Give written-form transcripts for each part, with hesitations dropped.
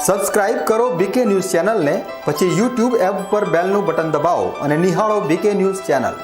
Subscribe કરો બીકે news ચેનલને, પછી યુટ્યુબ એપ પર બેલનું બટન દબાવો અને નિહાળો બીકે ન્યૂઝ ચેનલ।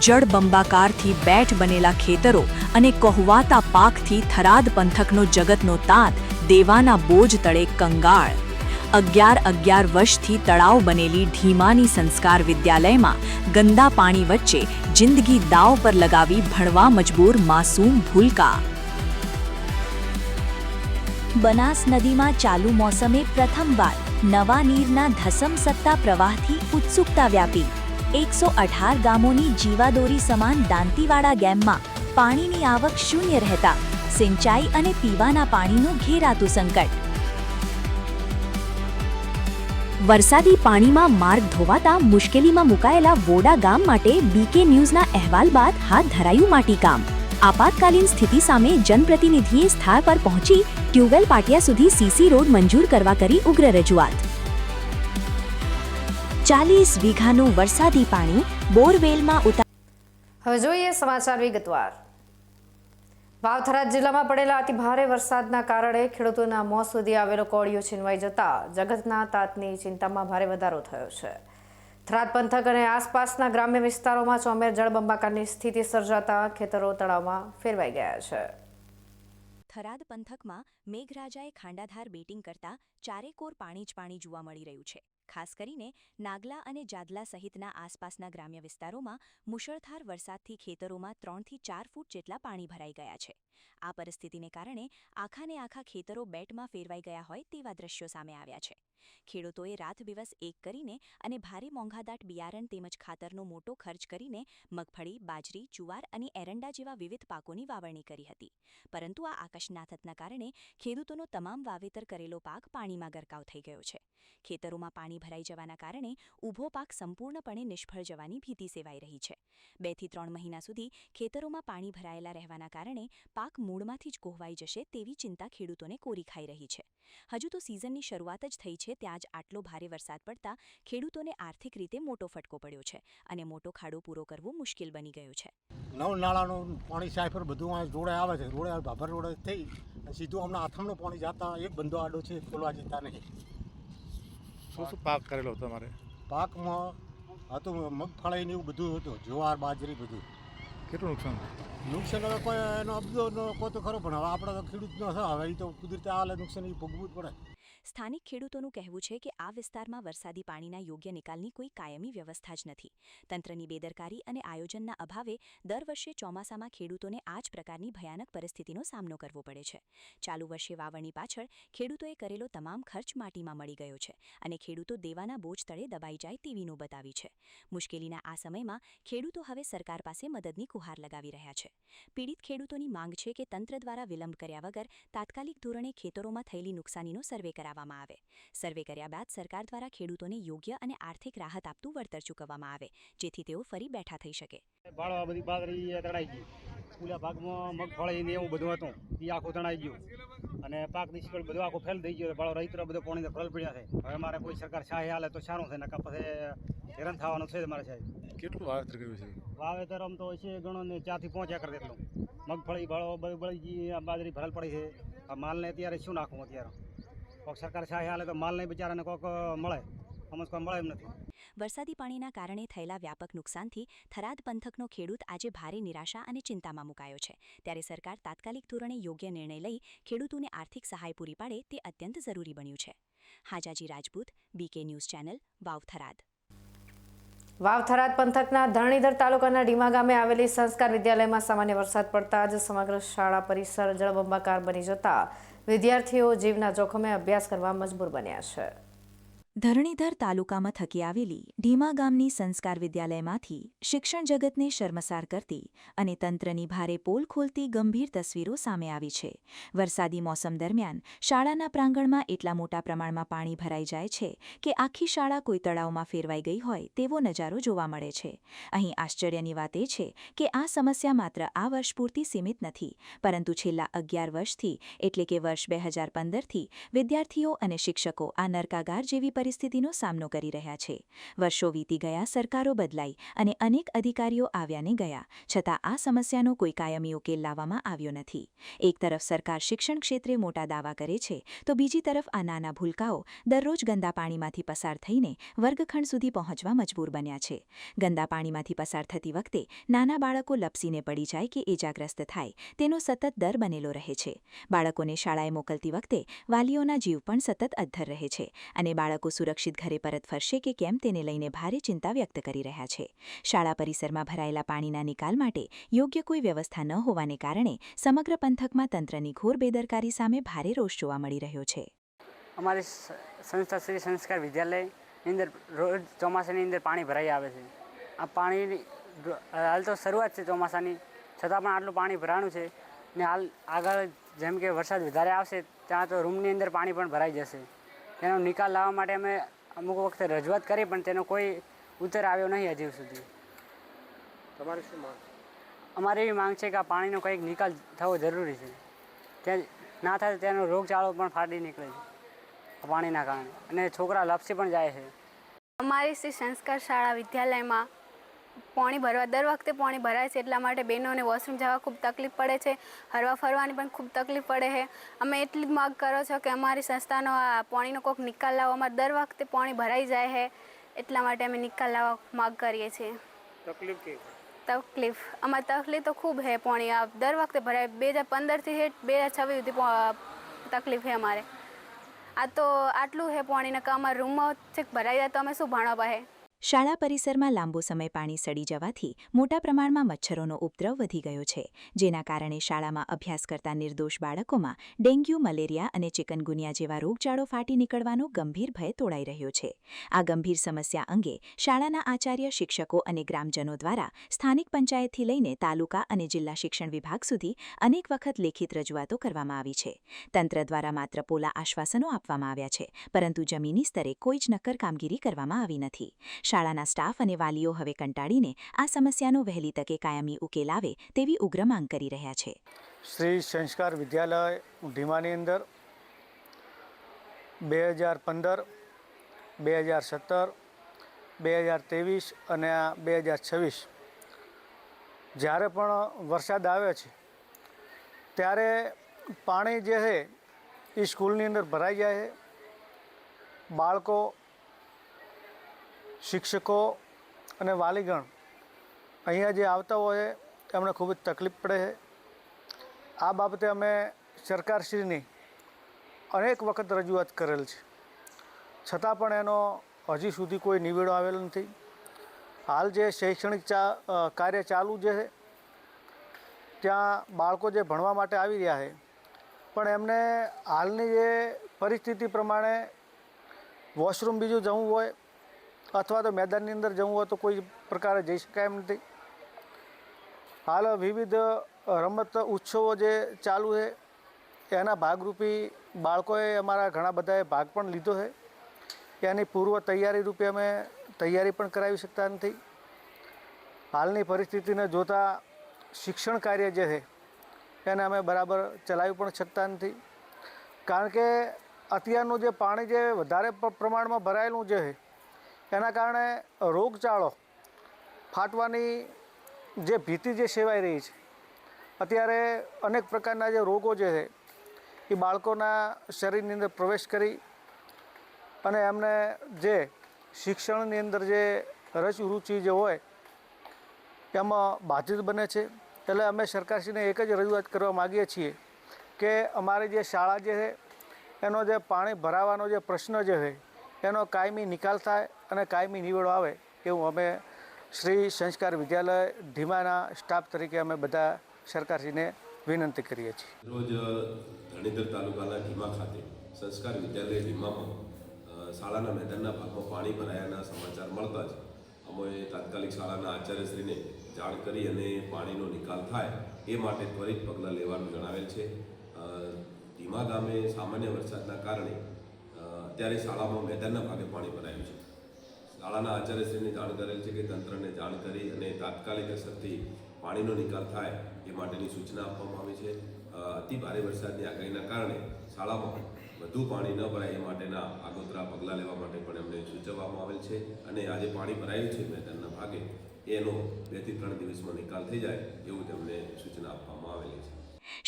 જળબંબાકારથી બેઠ બનેલા ખેતરો અને કહેવાતા પાકથી થરાદ પંથકનો જગતનો તાત દેવાના બોજ તળે કંગાળ। 11 વર્ષથી તળાવ બનેલી ઢીમાની સંસ્કાર વિદ્યાલયમાં ગંદા પાણી વચ્ચે જિંદગી દાવ પર લગાવી ભણવા મજબૂર માસૂમ ભૂલકા। બનાસ નદીમાં ચાલુ મોસમે પ્રથમવાર નવા નીરના ધસમસતા પ્રવાહથી ઉત્સુકતા વ્યાપી। 118 ગામોની જીવાદોરી સમાન દાંતીવાડા ગેમમાં પાણીની આવક શૂન્ય રહેતા સિંચાઈ અને પીવાના પાણીનું ઘેરાતું સંકટ। વરસાદી પાણીમાં માર્ગ ધોવાતા મુશ્કેલીમાં મુકાયેલા વોડા ગામ માટે બીકે ન્યૂઝના અહેવાલ બાદ હાથ ધરાયું માટીકામ। આપાતકાલીન સ્થિતિ સામે જનપ્રતિનિધિએ સ્થળ પર પહોંચી ટ્યુબવેલ પાટિયા સુધી સીસી રોડ મંજૂર કરવા કરી ઉગ્ર રજૂઆત। 40 વીઘાનું વરસાદી પાણી બોરવેલમાં હવે જોઈએ સમાચાર વિગતવાર। વાવથરા જિલ્લામાં પડેલા અતિ ભારે વરસાદના કારણે ખેડૂતોના મોં સુધી આવેલો કોળિયો છીનવાઈ જતા જગતના તાતની ચિંતામાં ભારે વધારો થયો છે। થરાદ પંથક અને આસપાસના ગ્રામ્ય વિસ્તારોમાં ચોમેર જળબંબાકારની સ્થિતિ સર્જાતા ખેતરો તળાવમાં ફેરવાઈ ગયા છે। થરાદ પંથકમાં મેઘરાજાએ ખાંડાધાર બેટિંગ કરતા ચારેકોર પાણી જ પાણી જોવા મળી રહ્યું છે। ખાસ કરીને નાગલા અને જાદલા સહિતના આસપાસના ગ્રામ્ય વિસ્તારોમાં મુશળધાર વરસાદથી ખેતરોમાં 3 થી 4 ફૂટ જેટલા પાણી ભરાઈ ગયા છે। આ પરિસ્થિતિને કારણે આખાને આખા ખેતરો બેટમાં ફેરવાઈ ગયા હોય તેવા દ્રશ્યો સામે આવ્યા છે। ખેડૂતોએ રાત દિવસ એક કરીને અને ભારે મોંઘાદાટ બિયારણ તેમજ ખાતરનો મોટો ખર્ચ કરીને મગફળી, બાજરી, જુવાર અને એરંડા જેવા વિવિધ પાકોની વાવણી કરી હતી, પરંતુ આ અકસ્માતના કારણે ખેડૂતોનો તમામ વાવેતર કરેલો પાક પાણીમાં ગરકાવ થઈ ગયો છે। ખેતરોમાં પાણી ભરાઈ જવાના કારણે ઊભો પાક સંપૂર્ણપણે નિષ્ફળ જવાની ભીતિ સેવાઈ રહી છે। 2 થી 3 મહિના સુધી ખેતરોમાં પાણી ભરાયેલા રહેવાના કારણે પાક મૂળમાંથી જ કોહવાઈ જશે તેવી ચિંતા ખેડૂતોને કોરી ખાઈ રહી છે। હજુ તો સિઝનની શરૂઆત જ થઈ છે ત્યાં જ આટલો ભારે વરસાદ પડતા ખેડૂતોને આર્થિક રીતે મોટો ફટકો પડ્યો છે અને મોટો ખાડો પૂરો કરવો મુશ્કેલ બની ગયો છે। નવ નાળાનું પાણી સાયફર બધું આ જોડે આવે છે, રોડે ભાભર રોડે થઈ સીધું હમણાં આથમનું પાણી જતા એક બંધો આડો છે, ખોલવા જતા નહીં। શું પાક કરેલો તમારે? પાકમાં હતું મગફળી ને એવું બધું હતું, જુવાર, બાજરી બધું। કેટલું નુકસાન? નુકસાન હવે કોઈ એનો અબજો કોઈ તો ખરો, પણ હવે આપણે તો ખેડૂતનો છે, હવે એ તો કુદરતી આ નુકસાન એ ભોગવવું જ પડે। સ્થાનિક ખેડૂતોનું કહેવું છે કે આ વિસ્તારમાં વરસાદી પાણીના યોગ્ય નિકાલની કોઈ કાયમી વ્યવસ્થા જ નથી। તંત્રની બેદરકારી અને આયોજનના અભાવે દર વર્ષે ચોમાસામાં ખેડૂતોને આ જ પ્રકારની ભયાનક પરિસ્થિતિનો સામનો કરવો પડે છે। ચાલુ વર્ષે વાવણી પાછળ ખેડૂતોએ કરેલો તમામ ખર્ચ માટીમાં મળી ગયો છે અને ખેડૂતો દેવાના બોજ તળે દબાઈ જાય તેવી નોબત આવી છે। મુશ્કેલીના આ સમયમાં ખેડૂતો હવે સરકાર પાસે મદદની ગુહાર લગાવી રહ્યા છે। પીડિત ખેડૂતોની માંગ છે કે તંત્ર દ્વારા વિલંબ કર્યા વગર તાત્કાલિક ધોરણે ખેતરોમાં થયેલી નુકસાનીનો સર્વે કરાવવામાં આવે। સર્વે કર્યા બાદ સરકાર દ્વારા ખેડૂતોને યોગ્ય અને આર્થિક રાહત આપતું વળતર ચૂકવવામાં આવે જેથી તેઓ ફરી બેઠા થઈ શકે। ભાળવા બધી બાજરી તણાઈ ગઈ, ઓલા ભાગમાં મગફળી ને એવું બધું હતું એ આખું તણાઈ ગયું અને પાક નિષ્ફળ બધું આખું ફેલ થઈ ગયો। ભાળો રહીતરો બધો પાણીને ફળ પડ્યા છે। હવે મારે કોઈ સરકાર સહાય હાલે તો સારું થાય, નકા પછી હેરાન થવાનું છે મારે સાહેબ। કેટલું વાવેતર કર્યું છે? વાવેતર આમ તો છે ઘણો ને 4 થી 5 એકર જેટલું। મગફળી ભાળો બળી ગઈ, બાજરી ભરાલ પડી છે। આ માલને અત્યારે શું નાખવું? અત્યારે કોઈક સરકાર સહાય હાલે તો માલને બિચારાને કોઈક મળે, અમુક કોઈ મળે એમ નથી। વરસાદી પાણીના કારણે થયેલા વ્યાપક નુકસાનથી થરાદ પંથકનો ખેડૂત આજે ભારે નિરાશા અને ચિંતામાં મુકાયો છે, ત્યારે સરકાર તાત્કાલિક ધોરણે યોગ્ય નિર્ણય લઈ ખેડૂતોને આર્થિક સહાય પૂરી પાડે તે અત્યંત જરૂરી બન્યું છે। હાજાજી રાજપૂત, બીકે ન્યૂઝ ચેનલ, વાવ, થરાદ। વાવ થરાદ પંથકના ધરણીધર તાલુકાના ડીમા ગામે આવેલી સંસ્કાર વિદ્યાલયમાં સામાન્ય વરસાદ પડતા જ સમગ્ર શાળા પરિસર જળબંબાકાર બની જતા વિદ્યાર્થીઓ જીવના જોખમે અભ્યાસ કરવા મજબૂર બન્યા છે. ધરણીધર તાલુકા મથકે આવેલી ઢીમા ગામની સંસ્કાર વિદ્યાલયમાંથી શિક્ષણ જગતને શર્મસાર કરતી અને તંત્રની ભારે પોલ ખોલતી ગંભીર તસવીરો સામે આવી છે. વરસાદી મોસમ દરમિયાન શાળાના પ્રાંગણમાં એટલા મોટા પ્રમાણમાં પાણી ભરાઈ જાય છે કે આખી શાળા કોઈ તળાવમાં ફેરવાઈ ગઈ હોય તેવો નજારો જોવા મળે છે. અહીં આશ્ચર્યની વાત એ છે કે આ સમસ્યા માત્ર આ વર્ષ પૂરતી સીમિત નથી, પરંતુ છેલ્લા 11 વર્ષથી એટલે કે વર્ષ 2015થી વિદ્યાર્થીઓ અને શિક્ષકો આ નરકાગાર જેવી પરિસ્થિતિનો સામનો કરી રહ્યા છે. વર્ષો વીતી ગયા, સરકારો બદલાઈ અને અનેક અધિકારીઓ આવ્યા ને ગયા, છતાં આ સમસ્યાનો કોઈ કાયમી ઉકેલ લાવવામાં આવ્યો નથી. એક તરફ સરકાર શિક્ષણ ક્ષેત્રે મોટા દાવા કરે છે, તો બીજી તરફ આ નાના ભૂલકાઓ દરરોજ ગંદા પાણીમાંથી પસાર થઈને વર્ગખંડ સુધી પહોંચવા મજબૂર બન્યા છે. ગંદા પાણીમાંથી પસાર થતી વખતે નાના બાળકો લપસીને પડી જાય કે ઇજાગ્રસ્ત થાય તેનો સતત ડર બનેલો રહે છે. બાળકોને શાળાએ મોકલતી વખતે વાલીઓના જીવ પણ સતત અદ્ધર રહે છે અને બાળકો સુરક્ષિત ઘરે પરત ફરશે કે કેમ તેને લઈને ભારે ચિંતા વ્યક્ત કરી રહ્યા છે. શાળા પરિસરમાં ભરાયેલા પાણીના નિકાલ માટે યોગ્ય કોઈ વ્યવસ્થા ન હોવાને કારણે સમગ્ર પંથકમાં તંત્રની ઘોર બેદરકારી સામે ભારે રોષ જોવા મળી રહ્યો છે. અમારી સંસ્થા શ્રી સંસ્કાર વિદ્યાલયની અંદર રોજ ચોમાસાની અંદર પાણી ભરાઈ આવે છે. આ પાણી હાલ તો શરૂઆત છે ચોમાસાની, છતાં પણ આટલું પાણી ભરાણું છે ને હાલ આગળ જેમ કે વરસાદ વધારે આવશે ત્યાં તો રૂમની અંદર પાણી પણ ભરાઈ જશે. તેનો નિકાલ લાવવા માટે અમે અમુક વખતે રજૂઆત કરી પણ તેનો કોઈ ઉત્તર આવ્યો નહીં હજી સુધી. તમારી શું માંગ? અમારી એવી માંગ છે કે આ પાણીનો કંઈક નિકાલ થવો જરૂરી છે. ત્યાં ના થાય તેનો રોગચાળો પણ ફાટી નીકળે છે પાણીના કારણે અને છોકરા લપસી પણ જાય છે. અમારી શ્રી સંસ્કાર શાળા વિદ્યાલયમાં પાણી ભરવા દર વખતે પાણી ભરાય છે, એટલા માટે બહેનોને વોશરૂમ જવા ખૂબ તકલીફ પડે છે, હરવા ફરવાની પણ ખૂબ તકલીફ પડે છે. અમે એટલી જ માગ કરો છો કે અમારી સંસ્થાનો આ પાણીનો કોઈક નિકાલ લાવો. અમારે દર વખતે પાણી ભરાઈ જાય છે, એટલા માટે અમે નિકાલ લાવવા માગ કરીએ છીએ. તકલીફ કે અમારી તકલીફ તો ખૂબ છે. પાણી આ દર વખતે ભરાય 2015થી 2026 સુધી તકલીફ છે અમારે. આ તો આટલું છે પાણીને કે અમારા રૂમમાં ભરાઈ જાય તો અમે શું ભણવા પાહે. શાળા પરિસરમાં લાંબો સમય પાણી સડી જવાથી મોટા પ્રમાણમાં મચ્છરોનો ઉપદ્રવ વધી ગયો છે, જેના કારણે શાળામાં અભ્યાસ કરતા નિર્દોષ બાળકોમાં ડેન્ગ્યુ, મલેરિયા અને ચિકનગુનિયા જેવા રોગચાળો ફાટી નીકળવાનો ગંભીર ભય તોડાઈ રહ્યો છે. આ ગંભીર સમસ્યા અંગે શાળાના આચાર્ય, શિક્ષકો અને ગ્રામજનો દ્વારા સ્થાનિક પંચાયતથી લઈને તાલુકા અને જિલ્લા શિક્ષણ વિભાગ સુધી અનેક વખત લેખિત રજૂઆતો કરવામાં આવી છે. તંત્ર દ્વારા માત્ર પોલા આશ્વાસનો આપવામાં આવ્યા છે, પરંતુ જમીની સ્તરે કોઈ જ નક્કર કામગીરી કરવામાં આવી નથી. શાળાના સ્ટાફ અને વાલીઓ હવે કંટાળીને આ સમસ્યાનો વહેલી તકે કાયમી ઉકેલ આવે તેવી ઉગ્ર માંગ કરી રહ્યા છે. શ્રી સંસ્કાર વિદ્યાલય ઢીમાની અંદર 2015, 2017, 2023 અને 2026 જ્યારે પણ વરસાદ આવે છે ત્યારે પાણી જે છે એ સ્કૂલની અંદર ભરાઈ જાય છે. બાળકો, શિક્ષકો અને વાલીગણ અહીંયા જે આવતા હોય એમને ખૂબ જ તકલીફ પડે છે. આ બાબતે અમે સરકારશ્રીની અનેક વખત રજૂઆત કરેલ છે, છતાં પણ એનો હજી સુધી કોઈ નિવેડો આવેલો નથી. હાલ જે શૈક્ષણિક કાર્ય ચાલુ જે છે ત્યાં બાળકો જે ભણવા માટે આવી રહ્યા છે, પણ એમને હાલની જે પરિસ્થિતિ પ્રમાણે વોશરૂમ બીજું જવું હોય અથવા તો મેદાનની અંદર જવું હોય તો કોઈ પ્રકારે જઈ શકાય એમ નથી. હાલ વિવિધ રમત ઉત્સવો જે ચાલુ છે એના ભાગરૂપી બાળકોએ અમારા ઘણા બધાએ ભાગ પણ લીધો છે. એની પૂર્વ તૈયારી રૂપે અમે તૈયારી પણ કરાવી શકતા નથી. હાલની પરિસ્થિતિને જોતાં શિક્ષણ કાર્ય જે છે એને અમે બરાબર ચલાવી પણ શકતા નથી, કારણ કે અત્યારનું જે પાણી જે વધારે પ્રમાણમાં ભરાયેલું જે છે એના કારણે રોગચાળો ફાટવાની જે ભીતિ જે સેવાઈ રહી છે. અત્યારે અનેક પ્રકારના જે રોગો જે છે એ બાળકોના શરીરની અંદર પ્રવેશ કરી અને એમને જે શિક્ષણની અંદર જે રુચિ જે હોય એમાં બાધિત બને છે. એટલે અમે સરકારશ્રીને એક જ રજૂઆત કરવા માગીએ છીએ કે અમારી જે શાળા જે છે એનો જે પાણી ભરાવાનો જે પ્રશ્ન જે છે એનો કાયમી નિકાલ થાય અને કાયમી નિવેડો આવે એવું અમે શ્રી સંસ્કાર વિદ્યાલય ઢીમાના સ્ટાફ તરીકે અમે બધા સરકારશ્રીને વિનંતી કરીએ છીએ. રોજ ધણીધર તાલુકાના ઢીમા ખાતે સંસ્કાર વિદ્યાલય ઢીમામાં શાળાના મેદાનના ભાગમાં પાણી ભરાયાના સમાચાર મળતા જ અમે તાત્કાલિક શાળાના આચાર્યશ્રીને જાણ કરી અને પાણીનો નિકાલ થાય એ માટે ત્વરિત પગલાં લેવાનું જણાવેલ છે. ઢીમા ગામે સામાન્ય વરસાદના કારણે અત્યારે શાળામાં મેદાનના ભાગે પાણી ભરાયું છે. શાળાના આચાર્યશ્રીને જાણ કરેલ છે કે તંત્રને જાણ કરી અને તાત્કાલિક અસરથી પાણીનો નિકાલ થાય એ માટેની સૂચના આપવામાં આવી છે. અતિ ભારે વરસાદની આગાહીના કારણે શાળામાં વધુ પાણી ન ભરાય એ માટેના આગોતરા પગલાં લેવા માટે પણ એમને સૂચવવામાં આવેલ છે અને આજે પાણી ભરાયું છે મેદાનના ભાગે એનો 2 થી 3 દિવસમાં નિકાલ થઈ જાય એવું તેમને સૂચના આપવામાં આવેલી છે.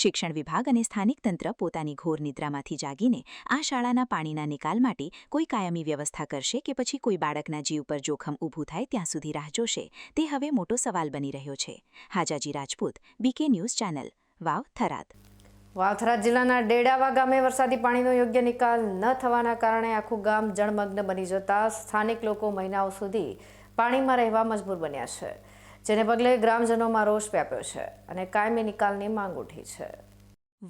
શિક્ષણ વિભાગ અને સ્થાનિક તંત્ર પોતાની ઘોર નિદ્રામાંથી જાગીને આ શાળાના પાણીના નિકાલ માટે કોઈ કાયમી વ્યવસ્થા કરશે કે પછી કોઈ બાળકના જીવ પર જોખમ ઊભું થાય ત્યાં સુધી રાહ જોશે તે હવે મોટો સવાલ બની રહ્યો છે. હાજાજી રાજપૂત, બીકે ન્યૂઝ ચેનલ, વાવ, થરાદ. વાવ-થરાદ જિલ્લાના ડેડાવા ગામે વરસાદી પાણીનો યોગ્ય નિકાલ ન થવાના કારણે આખું ગામ જળમગ્ન બની જતા સ્થાનિક લોકો મહિનાઓ સુધી પાણીમાં રહેવા મજબૂર બન્યા છે, જેને પગલે ગ્રામજનોમાં રોષ વ્યાપ્યો છે અને કાયમી નિકાલની માંગ ઉઠી છે.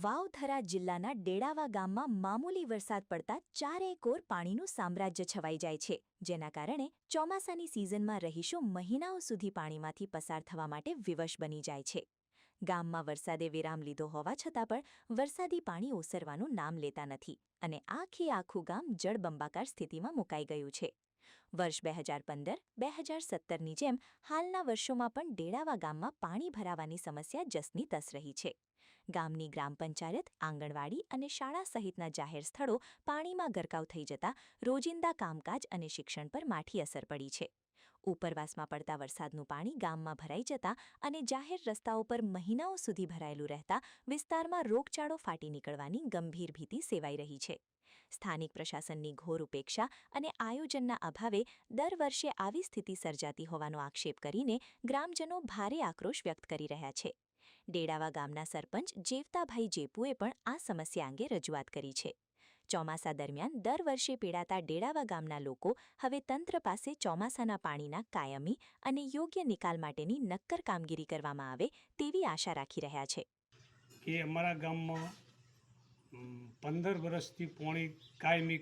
વાવ-થરાદ જિલ્લાના ડેડાવા ગામમાં મામૂલી વરસાદ પડતા ચારેકોર પાણીનું સામ્રાજ્ય છવાઈ જાય છે, જેના કારણે ચોમાસાની સિઝનમાં રહીશો મહિનાઓ સુધી પાણીમાંથી પસાર થવા માટે વિવશ બની જાય છે. ગામમાં વરસાદે વિરામ લીધો હોવા છતાં પણ વરસાદી પાણી ઓસરવાનું નામ લેતા નથી અને આખું ગામ જળબંબાકાર સ્થિતિમાં મુકાઈ ગયું છે. વર્ષ 2015-2017ની જેમ હાલના વર્ષોમાં પણ ડેડાવા ગામમાં પાણી ભરાવાની સમસ્યા જસની તસ રહી છે. ગામની ગ્રામ પંચાયત, આંગણવાડી અને શાળા સહિતના જાહેર સ્થળો પાણીમાં ગરકાવ થઈ જતા રોજિંદા કામકાજ અને શિક્ષણ પર માઠી અસર પડી છે. ઉપરવાસમાં પડતા વરસાદનું પાણી ગામમાં ભરાઈ જતા અને જાહેર રસ્તાઓ પર મહિનાઓ સુધી ભરાયેલું રહેતા વિસ્તારમાં રોગચાળો ફાટી નીકળવાની ગંભીર ભીતિ સેવાઈ રહી છે. સ્થાનિક પ્રશાસનની ઘોર ઉપેક્ષા અને આયોજનના અભાવે દર વર્ષે આવી સ્થિતિ સર્જાતી હોવાનો આક્ષેપ કરીને ગ્રામજનો ભારે આક્રોશ વ્યક્ત કરી રહ્યા છે. ડેડાવા ગામના સરપંચ જેવતાભાઈ જેપુએ પણ આ સમસ્યા અંગે રજૂઆત કરી છે. ચોમાસા દરમિયાન દર વર્ષે પીડાતા ડેડાવા ગામના લોકો હવે તંત્ર પાસે ચોમાસાના પાણીના કાયમી અને યોગ્ય નિકાલ માટેની નક્કર કામગીરી કરવામાં આવે તેવી આશા રાખી રહ્યા છે. કે અમારા ગામમાં 15 વર્ષથી પાણી કાયમી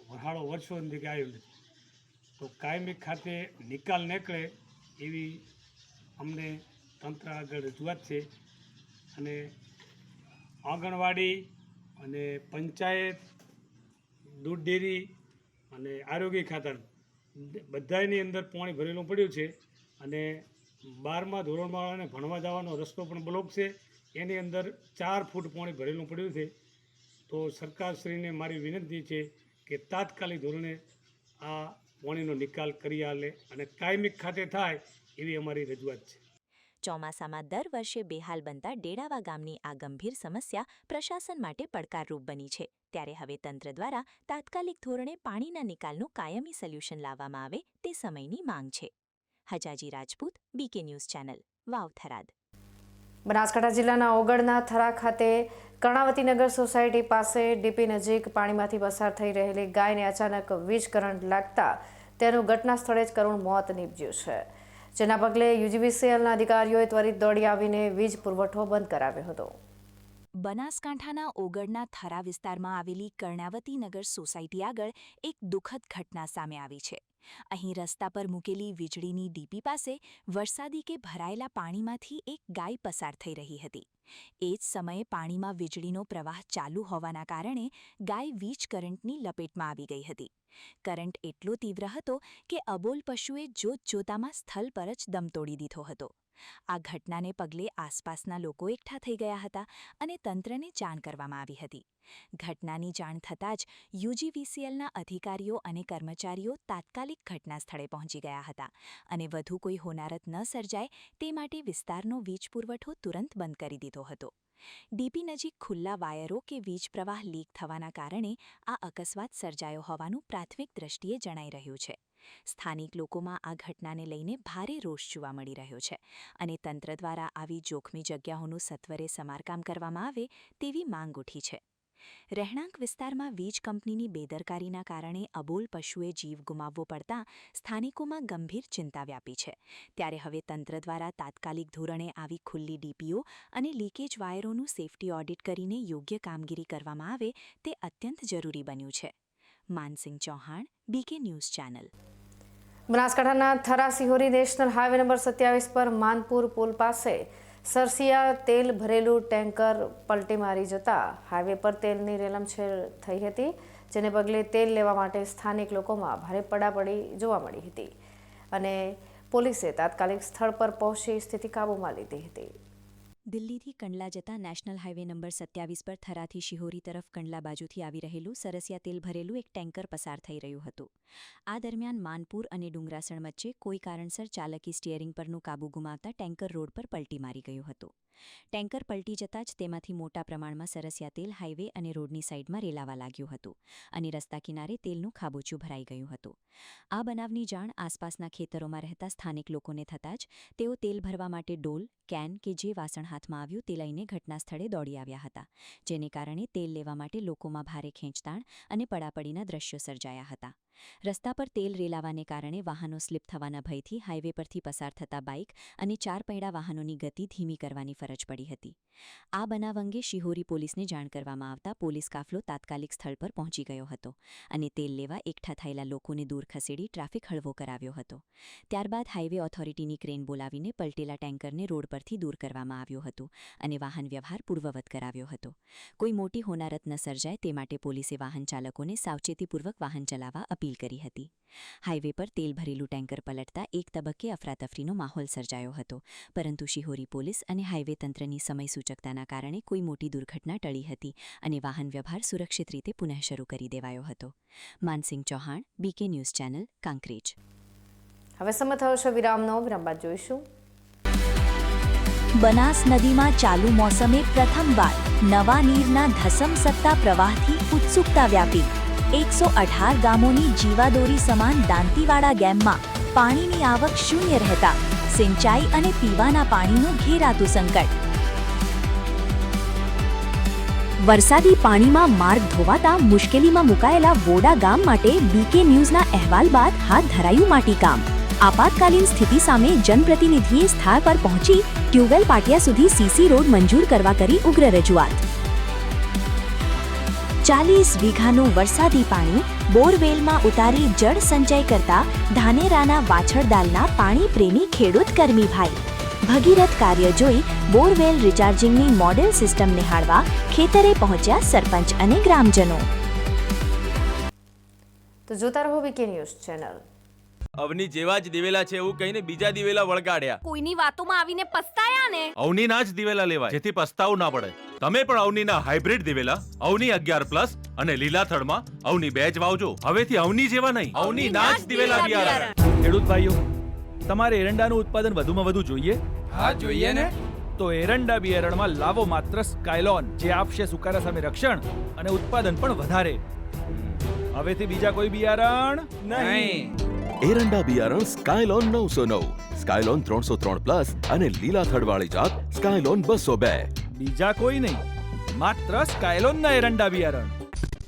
વહાળો વર્ષોથી આવ્યો નથી, તો કાયમી ખાતે નિકાલ નીકળે એવી અમને તંત્ર આગળ રજૂઆત છે અને આંગણવાડી અને પંચાયત, દૂધ ડેરી અને આરોગ્ય ખાતર બધાની અંદર પાણી ભરેલું પડ્યું છે અને 12મા ધોરણવાળાને ભણવા જવાનો રસ્તો પણ બ્લોક છે. એની અંદર 4 ફૂટ પાણી ભરેલું પડ્યું છે. તો સરકારશ્રીને મારી વિનંતી છે કે તાત્કાલિક ધોરણે આ પાણીનો નિકાલ કરી આલે અને કાયમી ખાતે થાય એવી અમારી રજૂઆત છે. ચોમાસામાં દર વર્ષે બેહાલ બનતા ડેડાવા ગામની આ ગંભીર સમસ્યા પ્રશાસન માટે પડકારરૂપ બની છે. ત્યારે હવે તંત્ર દ્વારા તાત્કાલિક ધોરણે પાણીના નિકાલનું કાયમી સોલ્યુશન લાવવામાં આવે તે સમયની માંગ છે. હજાજી રાજપૂત, બીકે ન્યૂઝ ચેનલ, વાવ, થરાદ. બનાસકાંઠા જિલ્લાના ઓગળના થરા ખાતે કર્ણાવતીનગર સોસાયટી પાસે ડીપી નજીક પાણીમાંથી પસાર થઈ રહેલી ગાયને અચાનક વીજ કરંટ લાગતા તેનું ઘટના સ્થળે જ કરુણ મોત નીપજ્યું છે, જેના પગલે યુજીવીસીએલના અધિકારીઓએ ત્વરિત દોડી આવીને વીજ પુરવઠો બંધ કરાવ્યો હતો. બનાસકાંઠાના ઓગળના થરા વિસ્તારમાં આવેલી કર્ણાવતીનગર સોસાયટી આગળ એક દુઃખદ ઘટના સામે આવી છે. અહીં રસ્તા પર મૂકેલી વીજળીની ડીપી પાસે વરસાદી કે ભરાયેલા પાણીમાંથી એક ગાય પસાર થઈ રહી હતી. એ જ સમયે પાણીમાં વીજળીનો પ્રવાહ ચાલુ હોવાના કારણે ગાય વીજ કરંટની લપેટમાં આવી ગઈ હતી. કરંટ એટલો તીવ્ર હતો કે અબોલ પશુએ જોતજોતામાં સ્થળ પર જ દમ તોડી દીધો હતો. આ ઘટનાને પગલે આસપાસના લોકો એકઠા થઈ ગયા હતા અને તંત્રને જાણ કરવામાં આવી હતી. ઘટનાની જાણ થતાં જ યુજીવીસીએલના અધિકારીઓ અને કર્મચારીઓ તાત્કાલિક ઘટના સ્થળે પહોંચી ગયા હતા અને વધુ કોઈ હોનારત ન સર્જાય તે માટે વિસ્તારનો વીજ પુરવઠો તુરંત બંધ કરી દીધો હતો. ડીપી નજીક ખુલ્લા વાયરો કે વીજ પ્રવાહ લીક થવાના કારણે આ અકસ્માત સર્જાયો હોવાનું પ્રાથમિક દ્રષ્ટિએ જણાઈ રહ્યું છે. સ્થાનિક લોકોમાં આ ઘટનાને લઈને ભારે રોષ જોવા મળી રહ્યો છે અને તંત્ર દ્વારા આવી જોખમી જગ્યાઓનું સત્વરે સમારકામ કરવામાં આવે તેવી માંગ ઉઠી છે. રહેણાંક વિસ્તારમાં વીજ કંપનીની બેદરકારીના કારણે અબોલ પશુએ જીવ ગુમાવવો પડતા સ્થાનિકોમાં ગંભીર ચિંતા વ્યાપી છે. ત્યારે હવે તંત્ર દ્વારા તાત્કાલિક ધોરણે આવી ખુલ્લી ડીપીઓ અને લીકેજ વાયરોનું સેફટી ઓડિટ કરીને યોગ્ય કામગીરી કરવામાં આવે તે અત્યંત જરૂરી બન્યું છે. Mansinh Chauhan, BK news channel. બનાસકાંઠાના Thara Sihori national highway number 27 પર માનપુર પુલ પાસે સરસિયા તેલ ભરેલું ટેન્કર પલટી મારી જતા હાઈવે પર તેલની રેલમછેલ થઈ હતી, જેને પગલે તેલ લેવા માટે સ્થાનિક લોકોમાં ભારે પડાપડી જોવા મળી હતી અને પોલીસે તાત્કાલિક સ્થળ પર પહોંચી સ્થિતિ કાબૂમાં લીધી હતી. દિલ્હીથી કંડલા જતા નેશનલ હાઈવે નંબર 27 પર થરાથી શિહોરી તરફ કંડલા બાજુથી આવી રહેલું સરસિયા તેલ ભરેલું એક ટેન્કર પસાર થઈ રહ્યું હતું. આ દરમિયાન માનપુર અને ડુંગરાસણ વચ્ચે કોઈ કારણસર ચાલકી સ્ટીયરિંગ પરનું કાબુ ગુમાવતા ટેન્કર રોડ પર પલટી મારી ગયું હતું. ટેન્કર પલટી જતાં જ તેમાંથી મોટા પ્રમાણમાં સરસિયા તેલ હાઈવે અને રોડની સાઈડમાં રેલાવા લાગ્યું હતું અને રસ્તા કિનારે તેલનું ખાબોચિયું ભરાઈ ગયું હતું. આ બનાવની જાણ આસપાસના ખેતરોમાં રહેતા સ્થાનિક લોકોને થતાં જ તેઓ તેલ ભરવા માટે ડોલ, કેન કે જે વાસણ હાથમાં આવ્યું તે લઈને ઘટના સ્થળે દોડી આવ્યા હતા, જેને કારણે તેલ લેવા માટે લોકોમાં ભારે ખેંચતાણ અને પડાપડીના દ્રશ્યો સર્જાયા હતા. રસ્તા પર તેલ રેલાવાને કારણે વાહનો સ્લીપ થવાના ભયથી હાઈવે પરથી પસાર થતા બાઇક અને 4 પૈડા વાહનોની ગતિ ધીમી કરવાની ફરજ પડી હતી. આ બનાવ અંગે શિહોરી પોલીસને જાણ કરવામાં આવતા પોલીસ કાફલો તાત્કાલિક સ્થળ પર પહોંચી ગયો હતો અને તેલ લેવા એકઠા થયેલા લોકોને દૂર ખસેડી ટ્રાફિક હળવો કરાવ્યો હતો. ત્યારબાદ હાઈવે ઓથોરિટીની ક્રેન બોલાવીને પલટેલા ટેન્કરને રોડ પરથી દૂર કરવામાં આવ્યું હતું અને વાહન વ્યવહાર પૂર્વવત કરાવ્યો હતો. કોઈ મોટી હોનારત ન સર્જાય તે માટે પોલીસે વાહન ચાલકોને સાવચેતીપૂર્વક વાહન ચલાવવા અપીલ કરી હતી. હાઈવે પર તેલ ભરેલું ટેન્કર પલટતા એક તબક્કે અફરાતફરીનો માહોલ સર્જાયો હતો, પરંતુ શિહોરી પોલીસ અને હાઈવે તંત્રની સમય સૂચકતાના કારણે કોઈ મોટી દુર્ઘટના ટળી હતી અને વાહન વ્યવહાર સુરક્ષિત રીતે પુનઃ શરૂ કરી દેવાયો હતો. Mansingh Chauhan, BK news channel, Kankrej. હવે સમય થયો છે વિરામનો. વિરામ બાદ જોઈશું. બનાસ નદીમાં ચાલુ મોસમે પ્રથમવાર નવા નીરના ધસમસતા પ્રવાહથી ઉત્સુકતા વ્યાપી. 118 ગામોની જીવાદોરી સમાન દાંતીવાડા ગેમમાં પાણીની આવક શૂન્ય રહેતા સિંચાઈ અને પીવાના પાણીનું ઘેરાતું સંકટ. વરસાદી પાણીમાં માર્ગ ધોવાતા મુશ્કેલીમાં મુકાયેલા વોડા ગામ માટે બીકે ન્યૂઝના અહેવાલ બાદ હાથ ધરાયું માટીકામ. આપાતકાલીન સ્થિતિ સામે જનપ્રતિનિધિએ સ્થળ પર પહોંચી ટ્યુબવેલ પાટિયા સુધી સીસી રોડ મંજૂર કરવા કરી ઉગ્ર રજૂઆત. 40 વીઘાનું વરસાદી પાણી બોરવેલમાં ઉતારી જળ સંચય કરતા ધાનેરાના વાછળદાલના પાણી પ્રેમી ખેડૂત કર્મીભાઈ. ભગીરથ કાર્ય જોઈ બોરવેલ રિચાર્જિંગની મોડેલ સિસ્ટમ નિહાળવા ખેતરે પહોંચ્યા સરપંચ અને ગ્રામજનો. તો જોતા રહો બીકે ન્યૂઝ ચેનલ. અવની જેવા જ દિવેલા છે એવું કહીને બીજા દિવેલા વળગાડ્યા. કોઈની વાતોમાં આવીને પસ્તાયા ને. અવનીના જ દિવેલા લેવાય જેથી પસ્તાવું ના પડે. તમે પણ અવનીના હાઇબ્રિડ દિવેલા અવની 11+ અને લીલાથળમાં અવની 2 જ વાવજો. હવેથી અવની જેવા નહીં, અવનીના જ દિવેલા બિયારણ. ખેડૂત ભાઈઓ, તમારે એરંડાનું ઉત્પાદન વધુમાં વધુ જોઈએ? હા, જોઈએ ને. તો એરંડા બિયારણમાં લાવો માત્ર સ્કાયલોન, જે આપશે સુકારા સામે રક્ષણ અને ઉત્પાદન પણ વધારે. હવેથી બીજા કોઈ બિયારણ નહીં. એરંડા બિયારણ સ્કાયલોન 909, સ્કાયલોન 303+ અને લીલા થડવાળી જાત સ્કાયલોન 202. બીજા કોઈ નહીં, માત્ર સ્કાયલોનના એરંડા બિયારણ.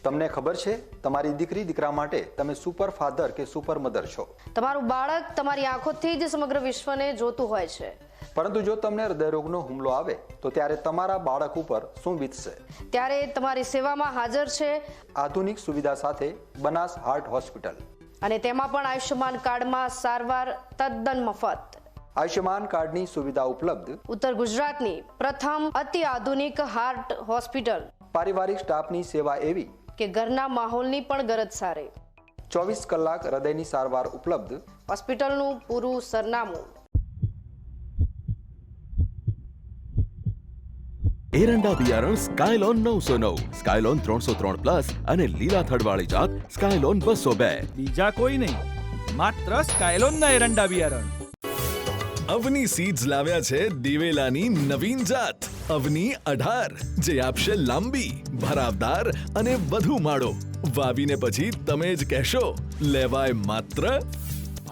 તમને ખબર છે તમારી દીકરી દીકરા માટે તમે સુપર ફાધર કે સુપર મધર છો. તમારું બાળક તમારી આંખોથી જ સમગ્ર વિશ્વને જોતું હોય છે, પરંતુ જો તમને હૃદયરોગનો હુમલો આવે તો ત્યારે તમારા બાળક ઉપર શું વીતશે? ત્યારે તમારી સેવામાં હાજર છે આધુનિક સુવિધા સાથે બનાસ હાર્ટ હોસ્પિટલ, અને તેમાં પણ આયુષ્યમાન કાર્ડમાં સારવાર તદ્દન મફત. આયુષ્યમાન કાર્ડની સુવિધા ઉપલબ્ધ. ઉત્તર ગુજરાતની પ્રથમ અતિ આધુનિક હાર્ટ હોસ્પિટલ. પારિવારિક સ્ટાફની સેવા એવી કે ઘરના માહોલની પણ ગરજ સારે. 24 કલાક હૃદયની સારવાર ઉપલબ્ધ. હોસ્પિટલનું પૂરું સરનામું. એરંડા બિયારણ સ્કાયલોન 909, સ્કાયલોન 303+ અને લીલા થડવાળી જાત સ્કાયલોન 202. બીજા કોઈ નહીં, માત્ર સ્કાયલોનના એરંડા બિયારણ. અવની સીડ્સ લાવ્યા છે દિવેલાની નવીન જાત અવની 18, જે આપશે લાંબી, ભરાવદાર અને વધુ માળો. વાવીને પછી તમે જ કહેશો, લેવાય માત્ર